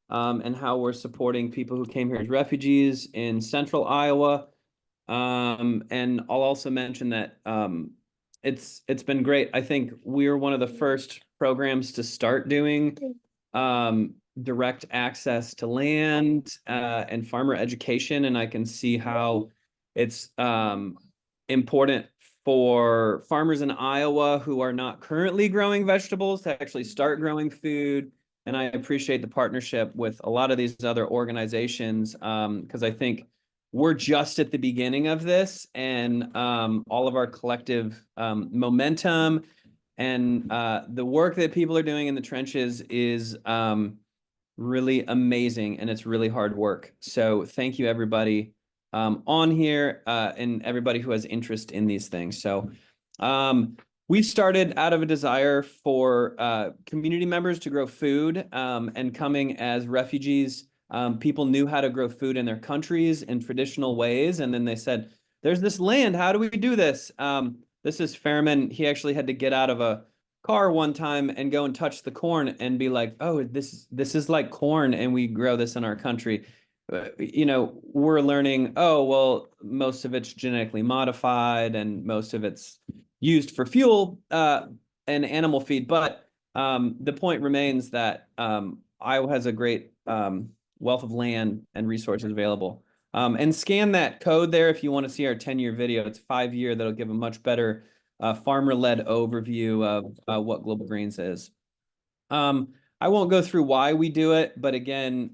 and how we're supporting people who came here as refugees in central Iowa. And I'll also mention that it's been great. I think we're one of the first programs to start doing direct access to land and farmer education, and I can see how it's important for farmers in Iowa who are not currently growing vegetables to actually start growing food. And I appreciate the partnership with a lot of these other organizations, because I think we're just at the beginning of this, and all of our collective momentum and the work that people are doing in the trenches is really amazing, and it's really hard work. So thank you, everybody on here, and everybody who has interest in these things. So we started out of a desire for community members to grow food, and coming as refugees, people knew how to grow food in their countries in traditional ways. And then they said, there's this land, how do we do this? This is Fairman. He actually had to get out of a car one time and go and touch the corn and be like, oh, this is like corn, and we grow this in our country. We're learning, oh, well, most of it's genetically modified and most of it's used for fuel and animal feed. But the point remains that Iowa has a great wealth of land and resources available. And scan that code there if you want to see our 10-year video. It's 5-year. That'll give a much better farmer-led overview of what Global Greens is. I won't go through why we do it, but again,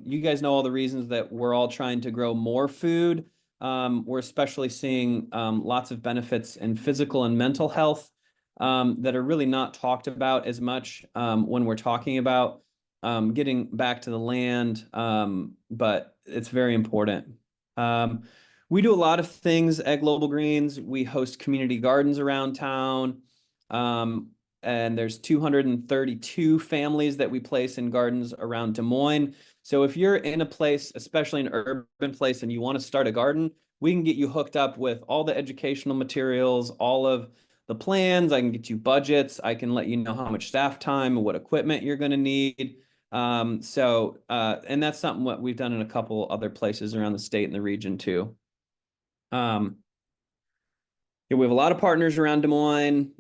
you guys know all the reasons that we're all trying to grow more food. We're especially seeing lots of benefits in physical and mental health that are really not talked about as much when we're talking about getting back to the land, but it's very important. We do a lot of things at Global Greens. We host community gardens around town. And there's 232 families that we place in gardens around Des Moines. So if you're in a place, especially an urban place, and you want to start a garden, we can get you hooked up with all the educational materials, all of the plans. I can get you budgets. I can let you know how much staff time and what equipment you're going to need. And that's something what we've done in a couple other places around the state and the region too. Yeah, we have a lot of partners around Des Moines,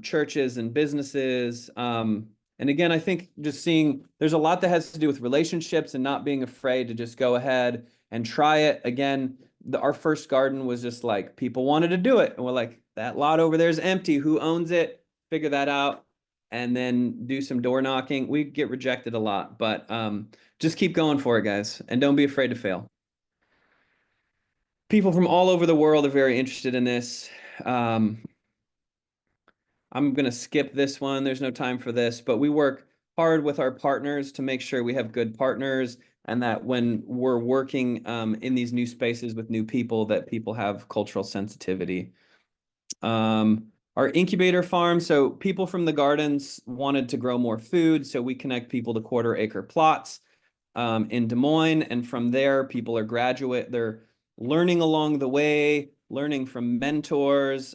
churches and businesses. And again, I think just seeing there's a lot that has to do with relationships and not being afraid to just go ahead and try it. Again, our first garden was just like people wanted to do it. And we're like, that lot over there is empty. Who owns it? Figure that out. And then do some door knocking. We get rejected a lot, but just keep going for it, guys. And don't be afraid to fail. People from all over the world are very interested in this. I'm going to skip this one. There's no time for this, but we work hard with our partners to make sure we have good partners and that when we're working in these new spaces with new people, that people have cultural sensitivity. Our incubator farm, so people from the gardens wanted to grow more food, so we connect people to quarter-acre plots in Des Moines, and from there, people are they're learning along the way, learning from mentors.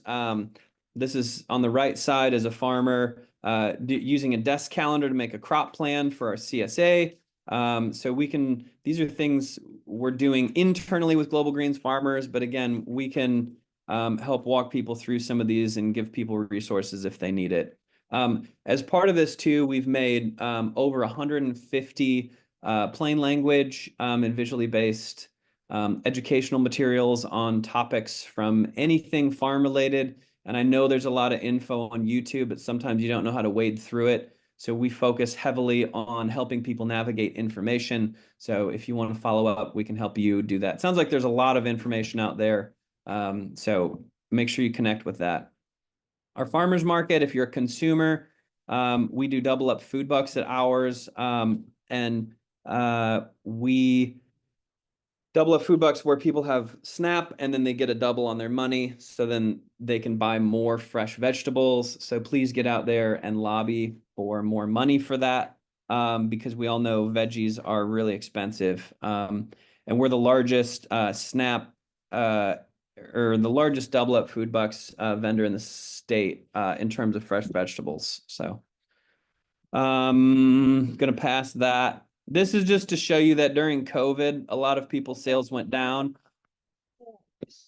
This is on the right side as a farmer, using a desk calendar to make a crop plan for our CSA. So these are things we're doing internally with Global Greens farmers, but again, we can help walk people through some of these and give people resources if they need it. As part of this too, we've made over 150 plain language and visually based educational materials on topics from anything farm related. And I know there's a lot of info on YouTube, but sometimes you don't know how to wade through it. So we focus heavily on helping people navigate information. So if you want to follow up, we can help you do that. Sounds like there's a lot of information out there. So make sure you connect with that. Our farmers market, if you're a consumer, we do double up food bucks at ours. We double up food bucks where people have SNAP and then they get a double on their money. So then they can buy more fresh vegetables. So please get out there and lobby for more money for that. Because we all know veggies are really expensive. And we're the largest SNAP or the largest double up food bucks vendor in the state in terms of fresh vegetables. So gonna pass that. This is just to show you that during COVID, a lot of people's sales went down.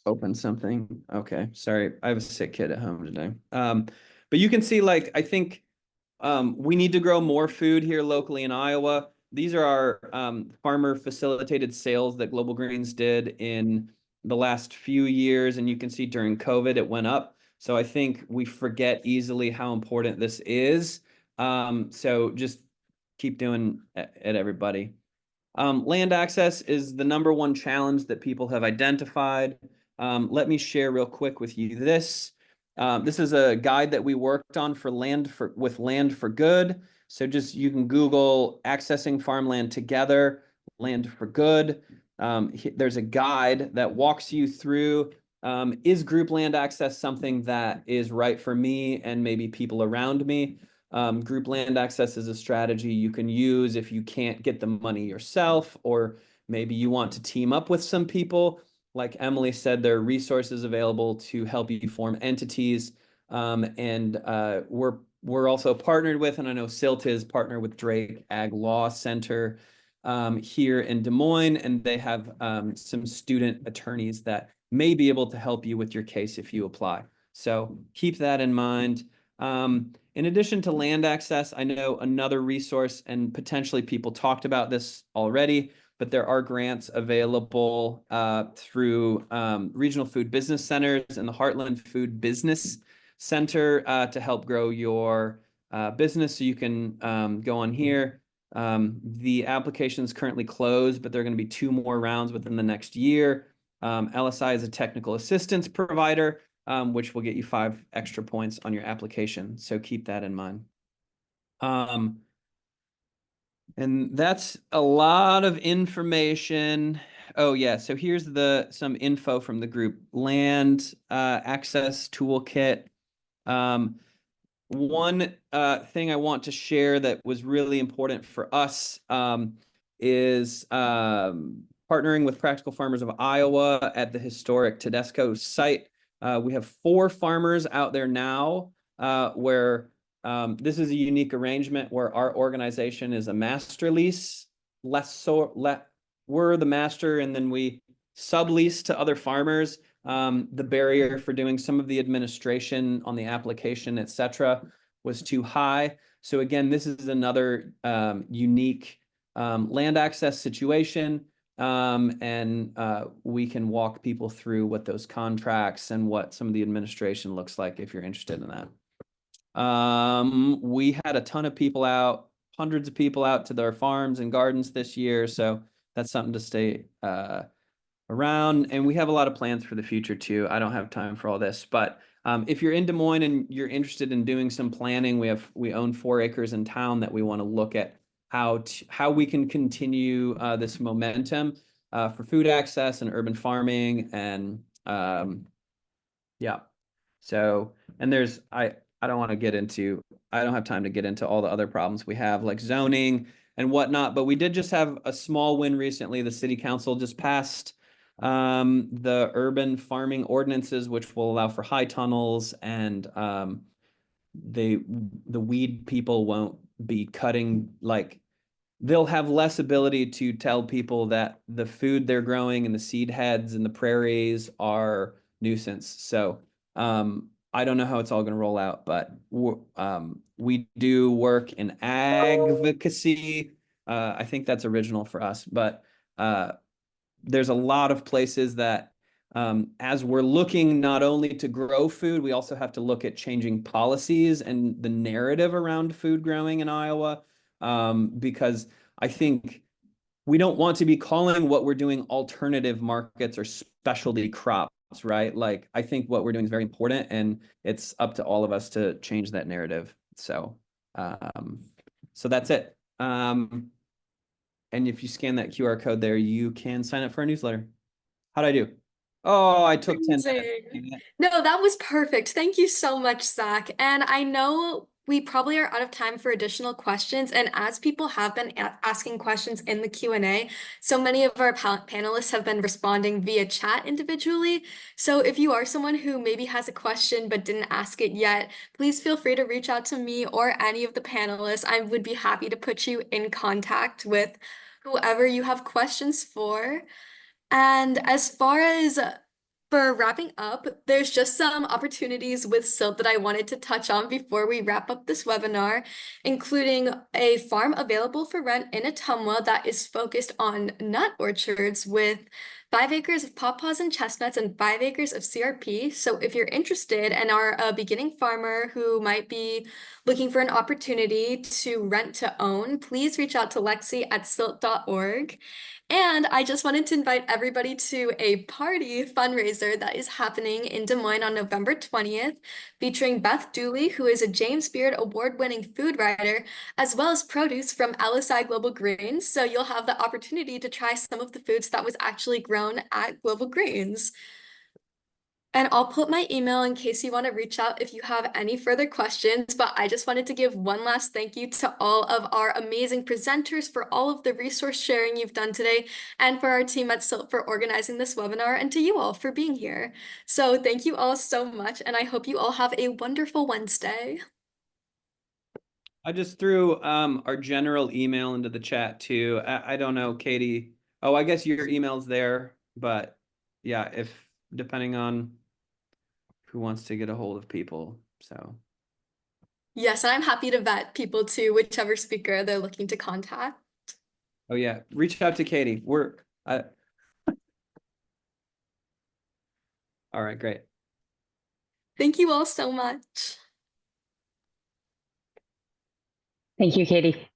Open something. Okay, sorry. I have a sick kid at home today. But you can see, like, I think we need to grow more food here locally in Iowa. These are our farmer facilitated sales that Global Greens did in the last few years. And you can see during COVID, it went up. So I think we forget easily how important this is. So just keep doing it, everybody. Land access is the #1 challenge that people have identified. Let me share real quick with you this. This is a guide that we worked on with Land for Good. So just you can Google accessing farmland together, Land for Good. There's a guide that walks you through, is group land access something that is right for me and maybe people around me? Group land access is a strategy you can use if you can't get the money yourself, or maybe you want to team up with some people. Like Emily said, there are resources available to help you form entities. We're also partnered with, and I know Silt is partnered with Drake Ag Law Center here in Des Moines, and they have some student attorneys that may be able to help you with your case if you apply. So keep that in mind. In addition to land access, I know another resource, and potentially people talked about this already, but there are grants available through regional food business centers and the Heartland Food Business Center to help grow your business. So you can go on here. The application is currently closed, but there are going to be 2 more rounds within the next year. LSI is a technical assistance provider. which will get you 5 extra points on your application. So keep that in mind. And that's a lot of information. Oh yeah, so here's some info from the group. Land access toolkit. One thing I want to share that was really important for us is partnering with Practical Farmers of Iowa at the historic Tedesco site. We have 4 farmers out there now where this is a unique arrangement where our organization is a master lease. We're the master, and then we sublease to other farmers. The barrier for doing some of the administration on the application, et cetera, was too high. So again, this is another unique land access situation. And we can walk people through what those contracts and what some of the administration looks like if you're interested in that. We had a ton of people out, hundreds of people out to their farms and gardens this year. So that's something to stay around. And we have a lot of plans for the future too. I don't have time for all this, but if you're in Des Moines and you're interested in doing some planning, we own 4 acres in town that we want to look at how we can continue this momentum for food access and urban farming. And yeah, so, and I don't want to get into, I don't have time to get into all the other problems we have, like zoning and whatnot, but we did just have a small win recently. The city council just passed the urban farming ordinances, which will allow for high tunnels, and the weed people won't be cutting, like they'll have less ability to tell people that the food they're growing and the seed heads and the prairies are nuisance. So I don't know how it's all going to roll out, but we do work in advocacy. I think that's original for us, but there's a lot of places that as we're looking not only to grow food, we also have to look at changing policies and the narrative around food growing in Iowa, because I think we don't want to be calling what we're doing alternative markets or specialty crops, right? Like, I think what we're doing is very important, and it's up to all of us to change that narrative. So, so that's it. And if you scan that QR code there, you can sign up for a newsletter. How'd I do? Oh, I took 10 minutes. No, that was perfect. Thank you so much, Zach. And I know we probably are out of time for additional questions. And as people have been asking questions in the Q&A, so many of our panelists have been responding via chat individually. So if you are someone who maybe has a question but didn't ask it yet, please feel free to reach out to me or any of the panelists. I would be happy to put you in contact with whoever you have questions for. And as far as for wrapping up, there's just some opportunities with Silt that I wanted to touch on before we wrap up this webinar, including a farm available for rent in Ottumwa that is focused on nut orchards with 5 acres of pawpaws and chestnuts and 5 acres of CRP. So if you're interested and are a beginning farmer who might be looking for an opportunity to rent to own, please reach out to Lexi at silt.org. And I just wanted to invite everybody to a party fundraiser that is happening in Des Moines on November 20th, featuring Beth Dooley, who is a James Beard award-winning food writer, as well as produce from LSI Global Greens. So you'll have the opportunity to try some of the foods that was actually grown at Global Greens. And I'll put my email in case you want to reach out if you have any further questions, but I just wanted to give one last thank you to all of our amazing presenters for all of the resource sharing you've done today, and for our team at Silt for organizing this webinar, and to you all for being here. So thank you all so much, and I hope you all have a wonderful Wednesday. I just threw our general email into the chat too. I don't know, Katie. Oh, I guess your email's there, but yeah, if depending on who wants to get a hold of people. So Yes, and I'm happy to vet people to whichever speaker they're looking to contact. oh yeah, reach out to Katie. All right, great. Thank you all so much. Thank you, Katie.